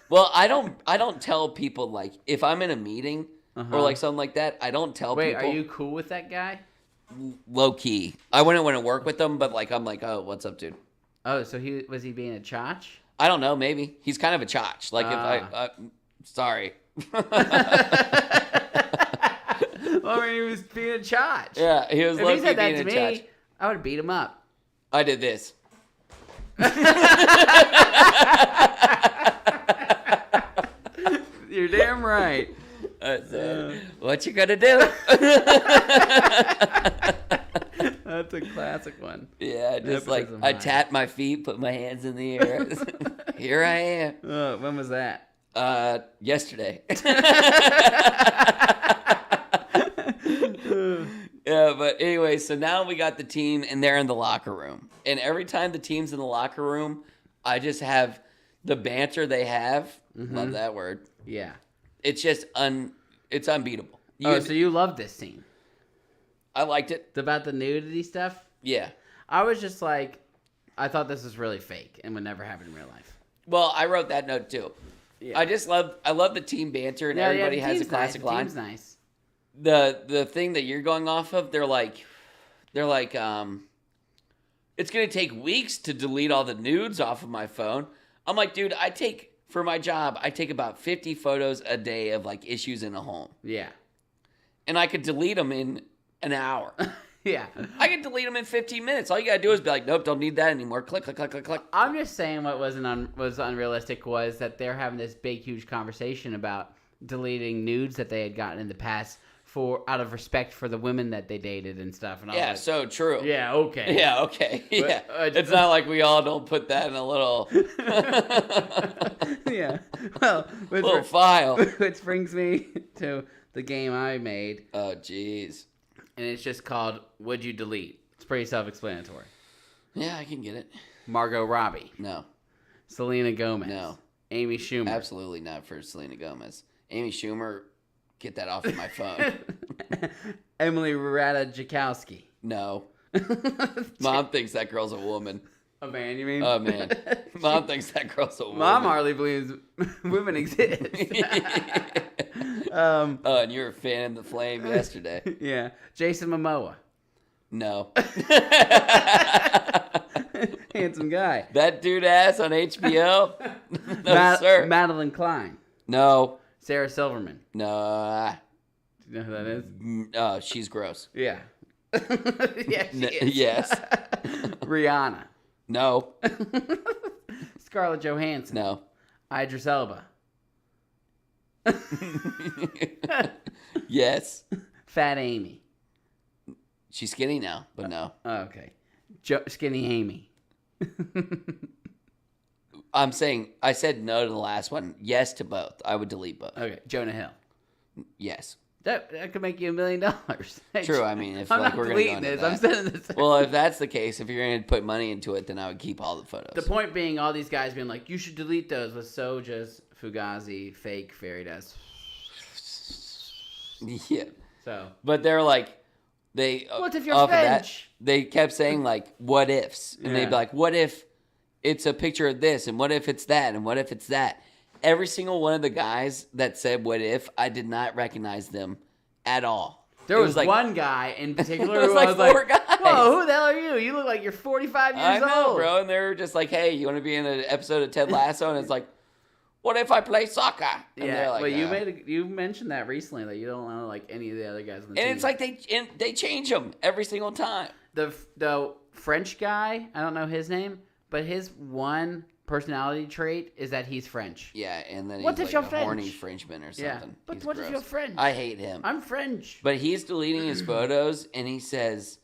Well, I don't tell people, like, if I'm in a meeting or like something like that, I don't tell people. Wait, are you cool with that guy? Low key. I wouldn't want to work with them, but like I'm like, oh, what's up, dude? Oh, so was he being a chotch? I don't know. Maybe he's kind of a chotch. Like if I sorry. Well, I mean, he was being a chotch. Yeah, he was. If Low he said that being to a me, chotch. I would beat him up. I did this. You're damn right. What you gonna do? That's a classic one. Yeah, just like I tapped my feet, put my hands in the air. Here I am. When was that? Yesterday. Yeah, but anyway, so now we got the team and they're in the locker room. And every time the team's in the locker room, I just have the banter they have. Love that word. Yeah. It's just it's unbeatable. So you love this scene. I liked it. About the nudity stuff? Yeah. I was just like, I thought this was really fake and would never happen in real life. Well, I wrote that note too. Yeah. I love the team banter and everybody has a classic line. Team's nice. The thing that you're going off of, they're like it's gonna take weeks to delete all the nudes off of my phone. I'm like, dude, for my job, I take about 50 photos a day of like issues in a home. Yeah. And I could delete them in an hour. Yeah. I could delete them in 15 minutes. All you gotta do is be like, nope, don't need that anymore. Click, click, click, click, click. I'm just saying what was unrealistic was that they're having this big, huge conversation about deleting nudes that they had gotten in the past out of respect for the women that they dated and stuff. And Yeah, so true. Yeah, okay. Yeah, okay. Yeah. It's not like we all don't put that in a little Yeah. Well, little file. Which brings me to the game I made. Oh, jeez. And it's just called Would You Delete? It's pretty self-explanatory. Yeah, I can get it. Margot Robbie. No. Selena Gomez. No. Amy Schumer. Absolutely not for Selena Gomez. Amy Schumer, get that off of my phone. Emily Ratajkowski. No. Mom thinks that girl's a woman. A man, you mean? Oh, man. Mom thinks that girl's a woman. Mom hardly believes women exist. And you were fanning the flame yesterday. Yeah. Jason Momoa. No. Handsome guy. That dude ass on HBO? No, sir. Madeline Klein. No. Sarah Silverman. No. Do you know who that is? Oh, she's gross. Yeah. Yeah, she is. Yes. Rihanna. No. Scarlett Johansson. No. Idris Elba. Yes. Fat Amy. She's skinny now, but no. Oh, okay. Skinny Amy. I'm saying, I said no to the last one. Yes to both. I would delete both. Okay. Jonah Hill. Yes. That could make you $1 million. True. I mean, if I'm like not we're going to go deleting into this. that. I'm sending this. Well, if that's the case, if you're going to put money into it, then I would keep all the photos. The point being, all these guys being like, you should delete those, was so just fugazi, fake fairy dust. Yeah. So. But they're like, What if you're off of French? that, they kept saying like, what ifs? And they'd be like, what if it's a picture of this? And what if it's that? And what if it's that? Every single one of the guys that said what if, I did not recognize them at all. There was like, one guy in particular who like I was four like, guys. whoa, who the hell are you? You look like you're 45 years I know, old. bro. And they were just like, hey, you want to be in an episode of Ted Lasso? And it's like, what if I play soccer? And Yeah, they're like, well, you mentioned that recently that you don't know like any of the other guys on the team. and it's like they change them every single time. The French guy, I don't know his name, but his one personality trait is that he's French. Yeah, and then What he's if like you're a French? horny Frenchman or something. Yeah, but He's what if gross. you're French? I hate him. I'm French. But he's deleting his photos, and he says,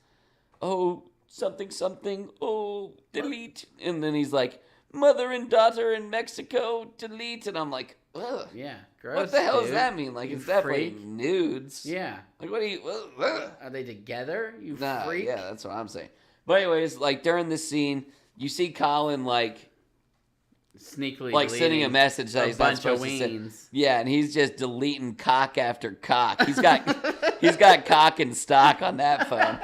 "Oh, something, something. Oh, delete." And then he's like, "Mother and daughter in Mexico, delete." And I'm like, ugh. Yeah, gross. What the hell does dude. that mean? Like, You it's definitely freak. nudes. Yeah. Like, what do you? Ugh. Are they together? You Nah, freak. yeah, that's what I'm saying. But anyways, like during this scene, you see Colin like Sneakily sending a message that a he's not bunch of supposed to send. weens. Yeah, and he's just deleting cock after cock. He's got cock in stock on that phone.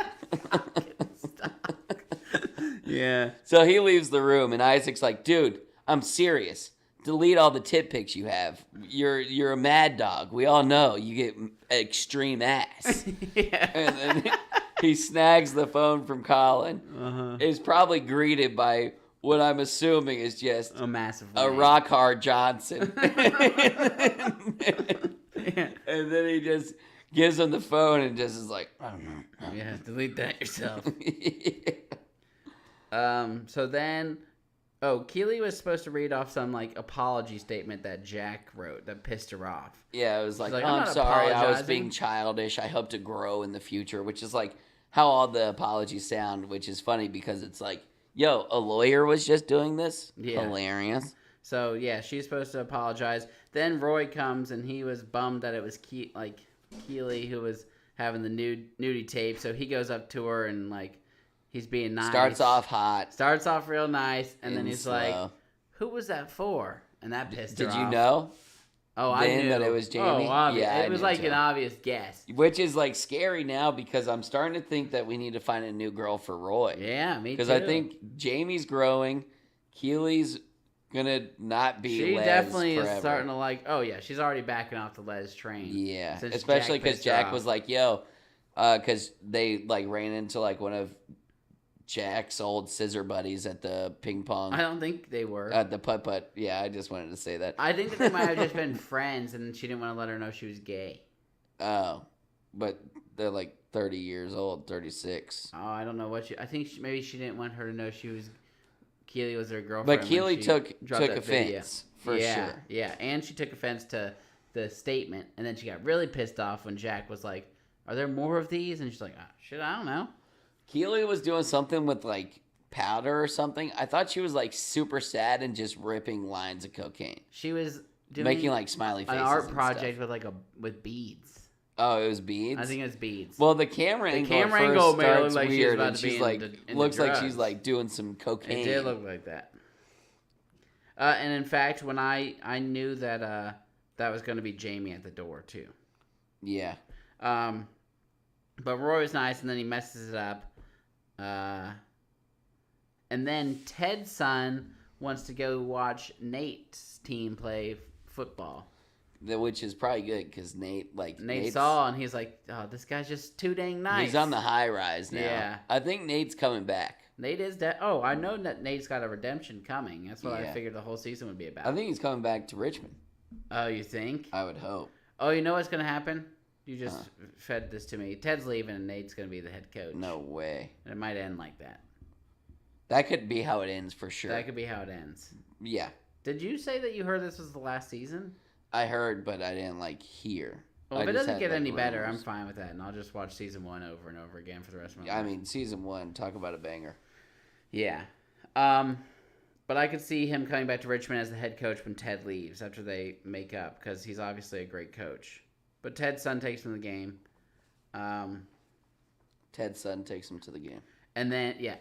Yeah. So he leaves the room, and Isaac's like, "Dude, I'm serious. Delete all the tit pics you have. You're a mad dog. We all know you get extreme ass." Yeah. And then he snags the phone from Colin. Is probably greeted by what I'm assuming is just A massive a ween. rock hard Johnson. Yeah. And then he just gives him the phone and just is like, I don't know. Yeah, delete that yourself. So then, Keely was supposed to read off some like apology statement that Jack wrote that pissed her off. Yeah, it was like, like, "Oh, "I'm I'm not sorry, I was apologizing." being childish. I hope to grow in the future," which is like how all the apologies sound, which is funny because it's like, yo, a lawyer was just doing this? Yeah. Hilarious. So yeah, she's supposed to apologize. Then Roy comes and he was bummed that it was Keely who was having the nudie tape. So he goes up to her and like he's being nice. Starts off real nice, and then he's slow. like, "Who was that for?" And that pissed her Did off. you know? Oh, I then knew that it was Jamie? Oh, obvious. Yeah, I it was knew like too. an obvious guess. Which is like scary now because I'm starting to think that we need to find a new girl for Roy. Yeah, me too. Because I think Jamie's growing. Keely's gonna not be. She Les definitely forever. is starting to like. Oh yeah, she's already backing off the Les train. Yeah, since especially Jack because pissed her Jack off. was like, "Yo," because they like ran into like one of Jack's old scissor buddies at the ping pong. I don't think they were. At the putt putt. Yeah, I just wanted to say that. I think that they might have just been friends, and she didn't want to let her know she was gay. Oh, but they're like 30 years old, 36. Oh, I don't know what she. I think maybe she didn't want her to know Keely was her girlfriend. But Keely when she took dropped that video. offense for yeah, sure. Yeah, and she took offense to the statement, and then she got really pissed off when Jack was like, "Are there more of these?" And she's like, "Shit, I don't know." Keely was doing something with like powder or something. I thought she was like super sad and just ripping lines of cocaine, She was doing making like smiley faces. an art and project stuff. with beads. Oh, it was beads. I think it was beads. Well, the camera angle at first angle made it look starts like she was weird, about and to be she's in like, the looks like she's drugs. like doing some cocaine. It did look like that. And in fact, when I knew that that was going to be Jamie at the door too. Yeah. But Roy was nice, and then he messes it up. And then Ted's son wants to go watch Nate's team play football. Which is probably good because Nate Nate's, saw, and he's like, "Oh, this guy's just too dang nice." He's on the high rise now. Yeah. I think Nate's coming back. Nate is Oh, I know that Nate's got a redemption coming. That's what I Yeah. figured the whole season would be about. I think he's coming back to Richmond. Oh, you think? I would hope. Oh, you know what's going to happen? You just fed this to me. Ted's leaving, and Nate's going to be the head coach. No way. And it might end like that. That could be how it ends for sure. That could be how it ends. Yeah. Did you say that you heard this was the last season? I heard, but I didn't hear. Well, I if it just doesn't had, get any better, I'm rumors. fine with that, and I'll just watch season 1 over and over again for the rest of my I life. mean, season 1, talk about a banger. Yeah. But I could see him coming back to Richmond as the head coach when Ted leaves after they make up, because he's obviously a great coach. But Ted's son takes him to the game. Ted's son takes him to the game. And then, yeah.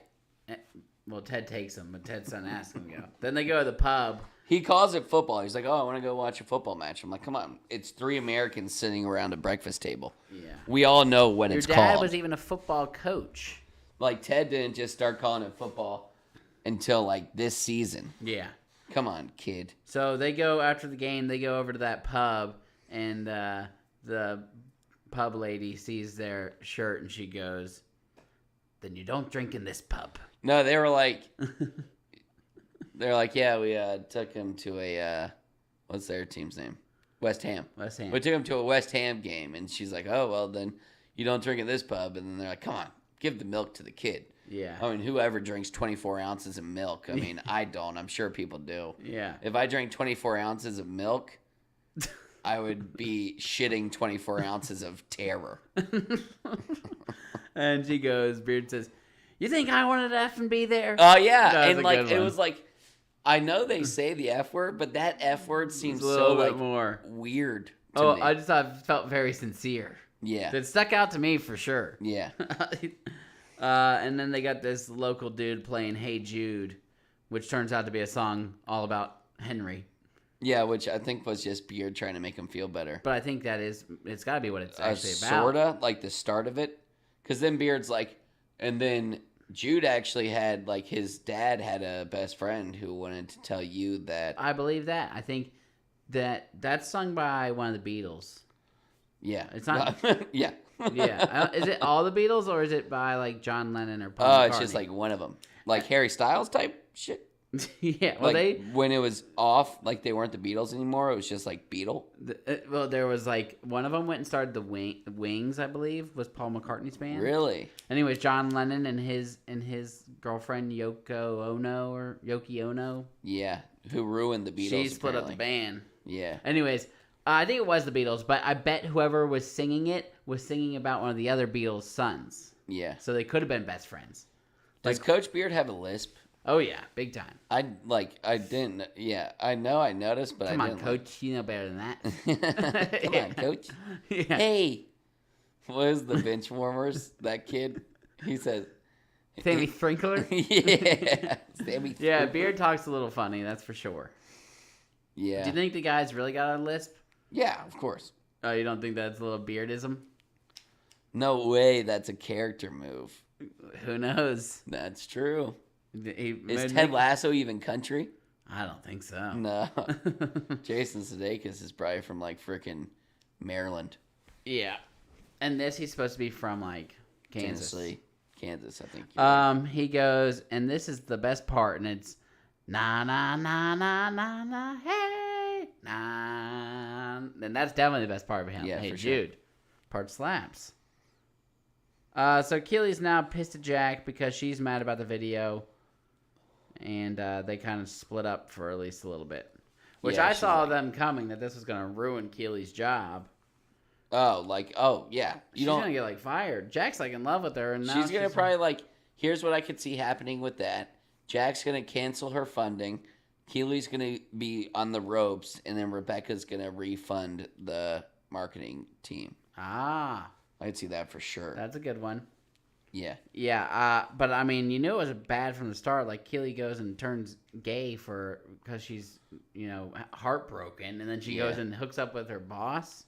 Well, Ted takes him, but Ted's son asks him to go. Then they go to the pub. He calls it football. He's like, "Oh, I want to go watch a football match." I'm like, "Come on. It's 3 Americans sitting around a breakfast table. Yeah. We all know what Your it's dad called." was even a football coach. Like, Ted didn't just start calling it football until, this season. Yeah. Come on, kid. So they go, after the game, they go over to that pub, and the pub lady sees their shirt, and she goes, "Then you don't drink in this pub." No, they were like... They're like, "Yeah, we took him to What's their team's name? West Ham. West Ham. We took him to a West Ham game, and she's like, "Oh, well, then you don't drink at this pub." And then they're like, "Come on, give the milk to the kid." Yeah. I mean, whoever drinks 24 ounces of milk? I mean, I don't. I'm sure people do. Yeah. If I drank 24 ounces of milk, I would be shitting 24 ounces of terror. And she goes, Beard says, "You think I wanted to F and be there?" Oh, yeah. That was And, a like, good it one. was like, I know they say the F word, but that F word seems a little so, bit like, more weird to me. I just thought it felt very sincere. Yeah. It stuck out to me for sure. Yeah. And then they got this local dude playing "Hey Jude," which turns out to be a song all about Henry. Yeah, which I think was just Beard trying to make him feel better. But I think it's got to be what it's actually about. Sorta, like the start of it. Because then Beard's like, and then Jude actually had, like, his dad had a best friend who wanted to tell you that. I believe that. I think that's sung by one of the Beatles. Yeah. It's not. Yeah. Yeah. Is it all the Beatles or is it by like John Lennon or Paul Oh, McCartney? it's just like one of them. Like Harry Styles type shit. Yeah. Well, Like, when it was off, like they weren't the Beatles anymore, it was just like Beatle. well, there was like one of them went and started the Wings, I believe, was Paul McCartney's band. Really? Anyways, John Lennon and his girlfriend Yoko Ono. Yeah. Who ruined the Beatles? She split up the apparently. band. Yeah. Anyways, I think it was the Beatles, but I bet whoever was singing it was singing about one of the other Beatles' sons. Yeah. So they could have been best friends. Does Coach Beard have a lisp? Oh yeah, big time. I didn't. Yeah, I know. I noticed, but Come I on, didn't. Coach, you know better than that. Come on, Coach. Yeah. Hey, what is the bench warmers? That kid. He says, Sammy Sprinkler. "Yeah, Sammy." Yeah, Sprinkler. Beard talks a little funny, that's for sure. Yeah. Do you think the guys really got a lisp? Yeah, of course. Oh, you don't think that's a little Beardism? No way. That's a character move. Who knows? That's true. He Is Ted Lasso even country? I don't think so. No. Jason Sudeikis is probably from like frickin' Maryland, Yeah. And this, he's supposed to be from like Kansas. Tennessee, Kansas. I think. He goes, and this is the best part, and it's na na na na na na hey na, and that's definitely the best part of him. Yeah, Hey for sure. Jude, part slaps. So Keely's now pissed at Jack because she's mad about the video, and they kind of split up for at least a little bit, which Yeah, I she's saw like- them coming that this was going to ruin Keely's job. Oh yeah. She's gonna get like fired. Jack's like in love with her, and now She's gonna probably like. Here's what I could see happening with that. Jack's gonna cancel her funding. Keely's gonna be on the ropes, and then Rebecca's gonna refund the marketing team. I I'd see that for sure. that's a good one. Yeah. Yeah, but I mean, you knew it was bad from the start. Like Keely goes and turns gay because she's heartbroken, and then she goes Yeah. and hooks up with her boss.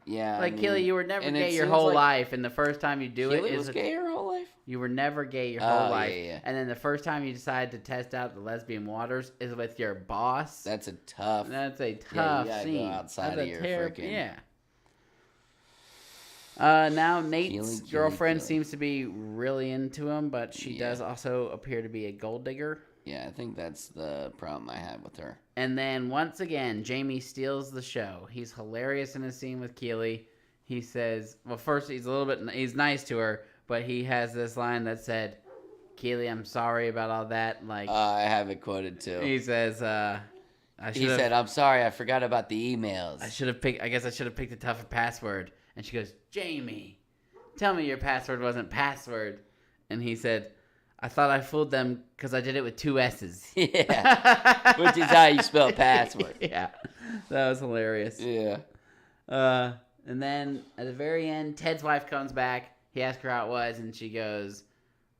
Yeah. Like Keely, you were never and it gay your seems whole like life, and the first time you do Keely it was is gay her whole life. you were never gay your Oh, whole yeah, life, yeah. and then the first time you decide to test out the lesbian waters is with your boss. That's a tough. That's a you tough gotta go scene. outside That's of a your terrible. frickin'- Yeah. Now Nate's Keely, girlfriend Keely. seems to be really into him, but she Yeah. does also appear to be a gold digger. Yeah, I think that's the problem I have with her. And then once again, Jamie steals the show. He's hilarious in his scene with Keely. He says, well, first he's nice to her, but he has this line that said, "Keely, I'm sorry about all that." Like I have it quoted too. he says, He said, "I'm sorry, I forgot about the emails." I guess I should have picked a tougher password." And she goes, "Jamie, tell me your password wasn't password." And he said, "I thought I fooled them because I did it with 2 S's." Yeah, which is how you spell password. Yeah, that was hilarious. Yeah. And then at the very end, Ted's wife comes back. He asks her how it was, and she goes,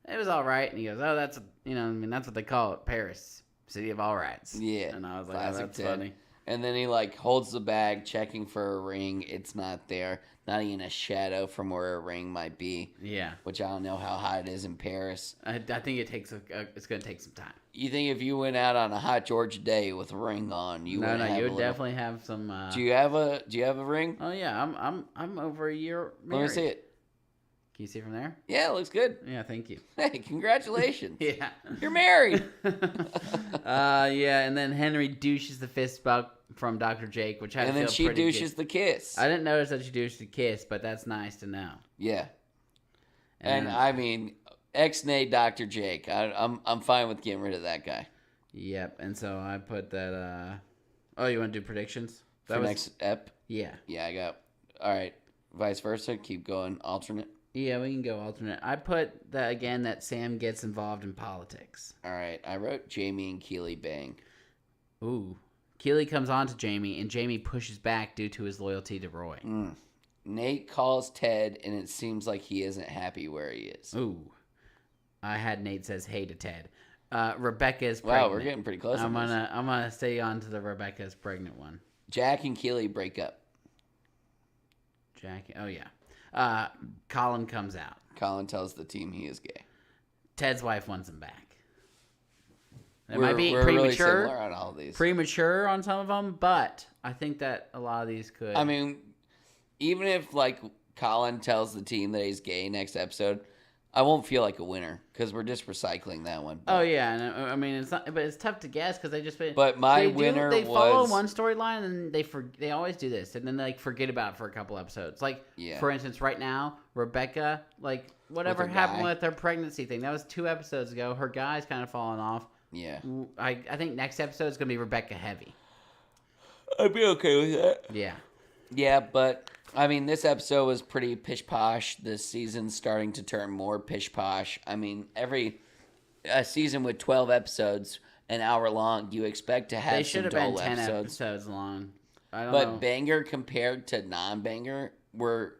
"It was all right." And he goes, "Oh, that's that's what they call it, Paris, city of all rights." Yeah. And I was like, "Oh, Classic that's Ted. funny." And then he like holds the bag, checking for a ring. It's not there. Not even a shadow from where a ring might be. Yeah, Which I don't know how hot it is in Paris. I think it's going to take some time. You think if you went out on a hot Georgia day with a ring on, you would have you a would little... definitely have some. Do you have a ring? Oh yeah, I'm over a year married. Let me see it. Can you see from there? Yeah, it looks good. Yeah, thank you. Hey, congratulations. Yeah. You're married. Yeah, and then Henry douches the from Dr. Jake, which I And then feel she pretty douches good. the kiss. I didn't notice that she douched the kiss, but that's nice to know. Yeah. And I mean, ex-nay Dr. Jake. I'm fine with getting rid of that guy. Yep. And so I put that. Oh, you want to do predictions? For next ep? Yeah. Yeah, I got. All right. Vice versa. Keep going. Alternate. Yeah, we can go alternate. I put that again that Sam gets involved in politics. All right. I wrote Jamie and Keely bang. Ooh. Keely comes on to Jamie, and Jamie pushes back due to his loyalty to Roy. Nate calls Ted, and it seems like he isn't happy where he is. Ooh. I had Nate says hey to Ted. Rebecca is pregnant. Wow, we're getting pretty close. I'm gonna stay on to the Rebecca's pregnant one. Jack and Keely break up. Jack. Oh yeah. Colin comes out. Colin tells the team he is gay. Ted's wife wants him back. It We're might be really premature. similar on all of these. Premature on some of them, but I think that a lot of these could. I mean, even if like Colin tells the team that he's gay next episode, I won't feel like a winner because we're just recycling that one. Oh yeah, and I mean it's not, but it's tough to guess because they just. But my winner they follow was one storyline and they always do this and then they like forget about it for a couple episodes. Like for instance, right now Rebecca, like whatever happened with her pregnancy thing, that was 2 episodes ago. Her guy's kind of fallen off. Yeah, I think next episode is gonna be Rebecca heavy. I'd be okay with that. Yeah. Yeah, but I mean, this episode was pretty pish posh. This season's starting to turn more pish posh. I mean, every season with 12 episodes, an hour long, you expect to have they should some have been dull 10 episodes. episodes long. I don't But know. banger compared to non-banger, we're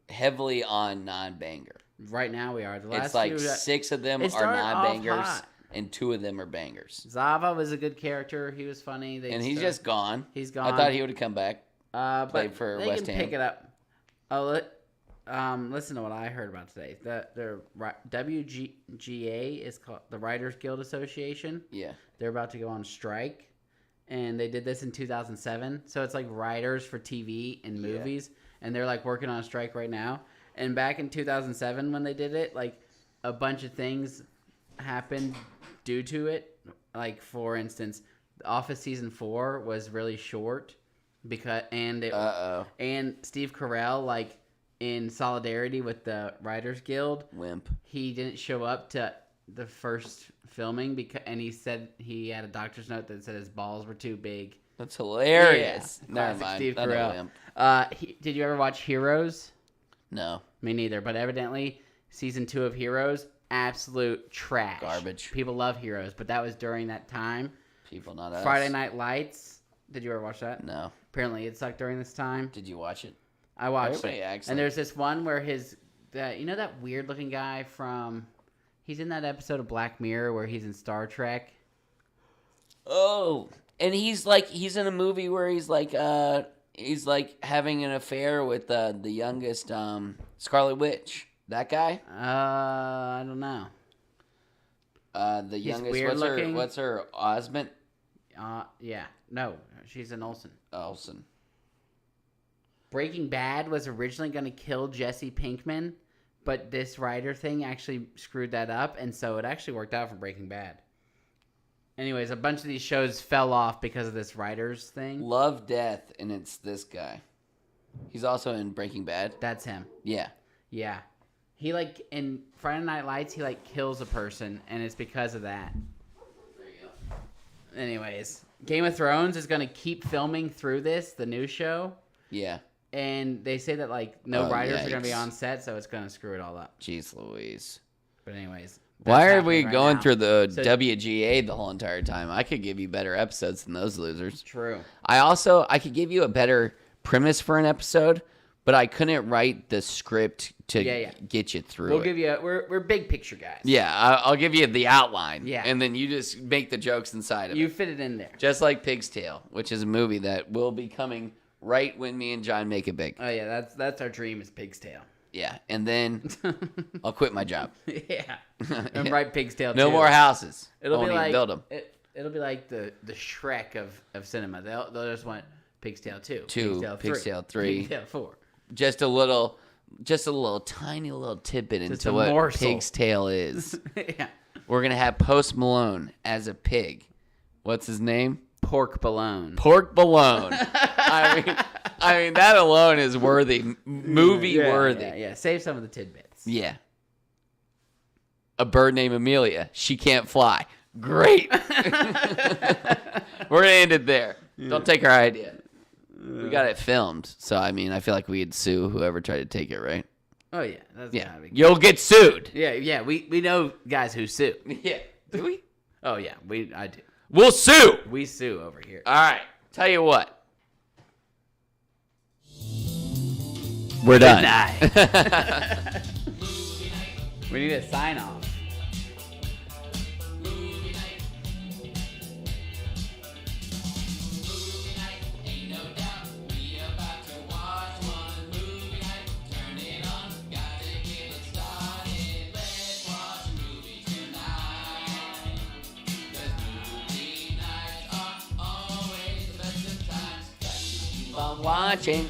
heavily on non-banger. Right now we are. The last It's like few, 6 of them it are started off non-bangers, hot. and 2 of them are bangers. Zava was a good character. He was funny. And he's just gone. He's gone. I thought he would have come back. But for they West can Ham. pick it up. Oh, listen to what I heard about today. The WGA is called the Writers Guild Association. Yeah. They're about to go on strike, and they did this in 2007. So it's like writers for TV and movies, and they're like working on a strike right now. And back in 2007 when they did it, like a bunch of things happened due to it. Like for instance, The Office season 4 was really short. And Steve Carell, like in solidarity with the Writers Guild, Wimp. he didn't show up to the first filming and he said he had a doctor's note that said his balls were too big. That's hilarious. Yeah, Never classic mind. Steve Not a Carell. wimp. Did you ever watch Heroes? No. Me neither. But evidently, season 2 of Heroes, absolute trash. Garbage. People love Heroes, but that was during that time. People, not us. Friday Night Lights. Did you ever watch that? No. Apparently, it sucked during this time. Did you watch it? I watched Everybody it. acts And like- there's this one where you know that weird looking guy from, he's in that episode of Black Mirror where he's in Star Trek. Oh, and he's in a movie where he's like having an affair with the youngest Scarlet Witch. That guy? I don't know. The youngest. weird looking. What's her Osment? Yeah. No, she's an Olsen. Olsen. Breaking Bad was originally going to kill Jesse Pinkman, but this writer thing actually screwed that up, and so it actually worked out for Breaking Bad. Anyways, a bunch of these shows fell off because of this writer's thing. Love, Death, and it's this guy. He's also in Breaking Bad. That's him. Yeah. Yeah. He, in Friday Night Lights, he, kills a person, and it's because of that. There you go. Anyways, Game of Thrones is going to keep filming through this, the new show. Yeah. And they say that, no Oh, writers are going to be yikes. on set, so it's going to screw it all up. Jeez Louise. But anyways. Why that's are we happening right going now. through the So- WGA the whole entire time? I could give you better episodes than those losers. True. I could give you a better premise for an episode, but I couldn't write the script to get you through We'll it. give you we're big picture guys. Yeah, I'll give you the outline. Yeah. And then you just make the jokes inside of You it. fit it in there. Just like Pig's Tail, which is a movie that will be coming right when me and John make it big. Oh yeah, that's our dream is Pig's Tail. Yeah. And then I'll quit my job. Yeah. And write Pig's Tail No too. more houses. It'll Won't be even like build them. It'll be like the Shrek of cinema. They'll just want Pig's Tail 2, 2, Pig's Tail 3. Pig's Tail 4. Just a little tiny little tidbit Just into a what morsel. Pig's Tail is. Yeah. We're gonna have Post Malone as a pig. What's his name? Pork bologna. Pork bologna. I mean that alone is worthy, movie worthy. Yeah. Save some of the tidbits. Yeah. A bird named Amelia. She can't fly. Great. We're gonna end it there. Don't take our idea. We got it filmed, so I mean, I feel like we'd sue whoever tried to take it, right? Oh yeah, that's gotta be good. You'll get sued. Yeah. We know guys who sue. Yeah. Do we? Oh yeah, I do. We'll sue. We sue over here. All right. Tell you what. We're done. We need a sign off. Watching.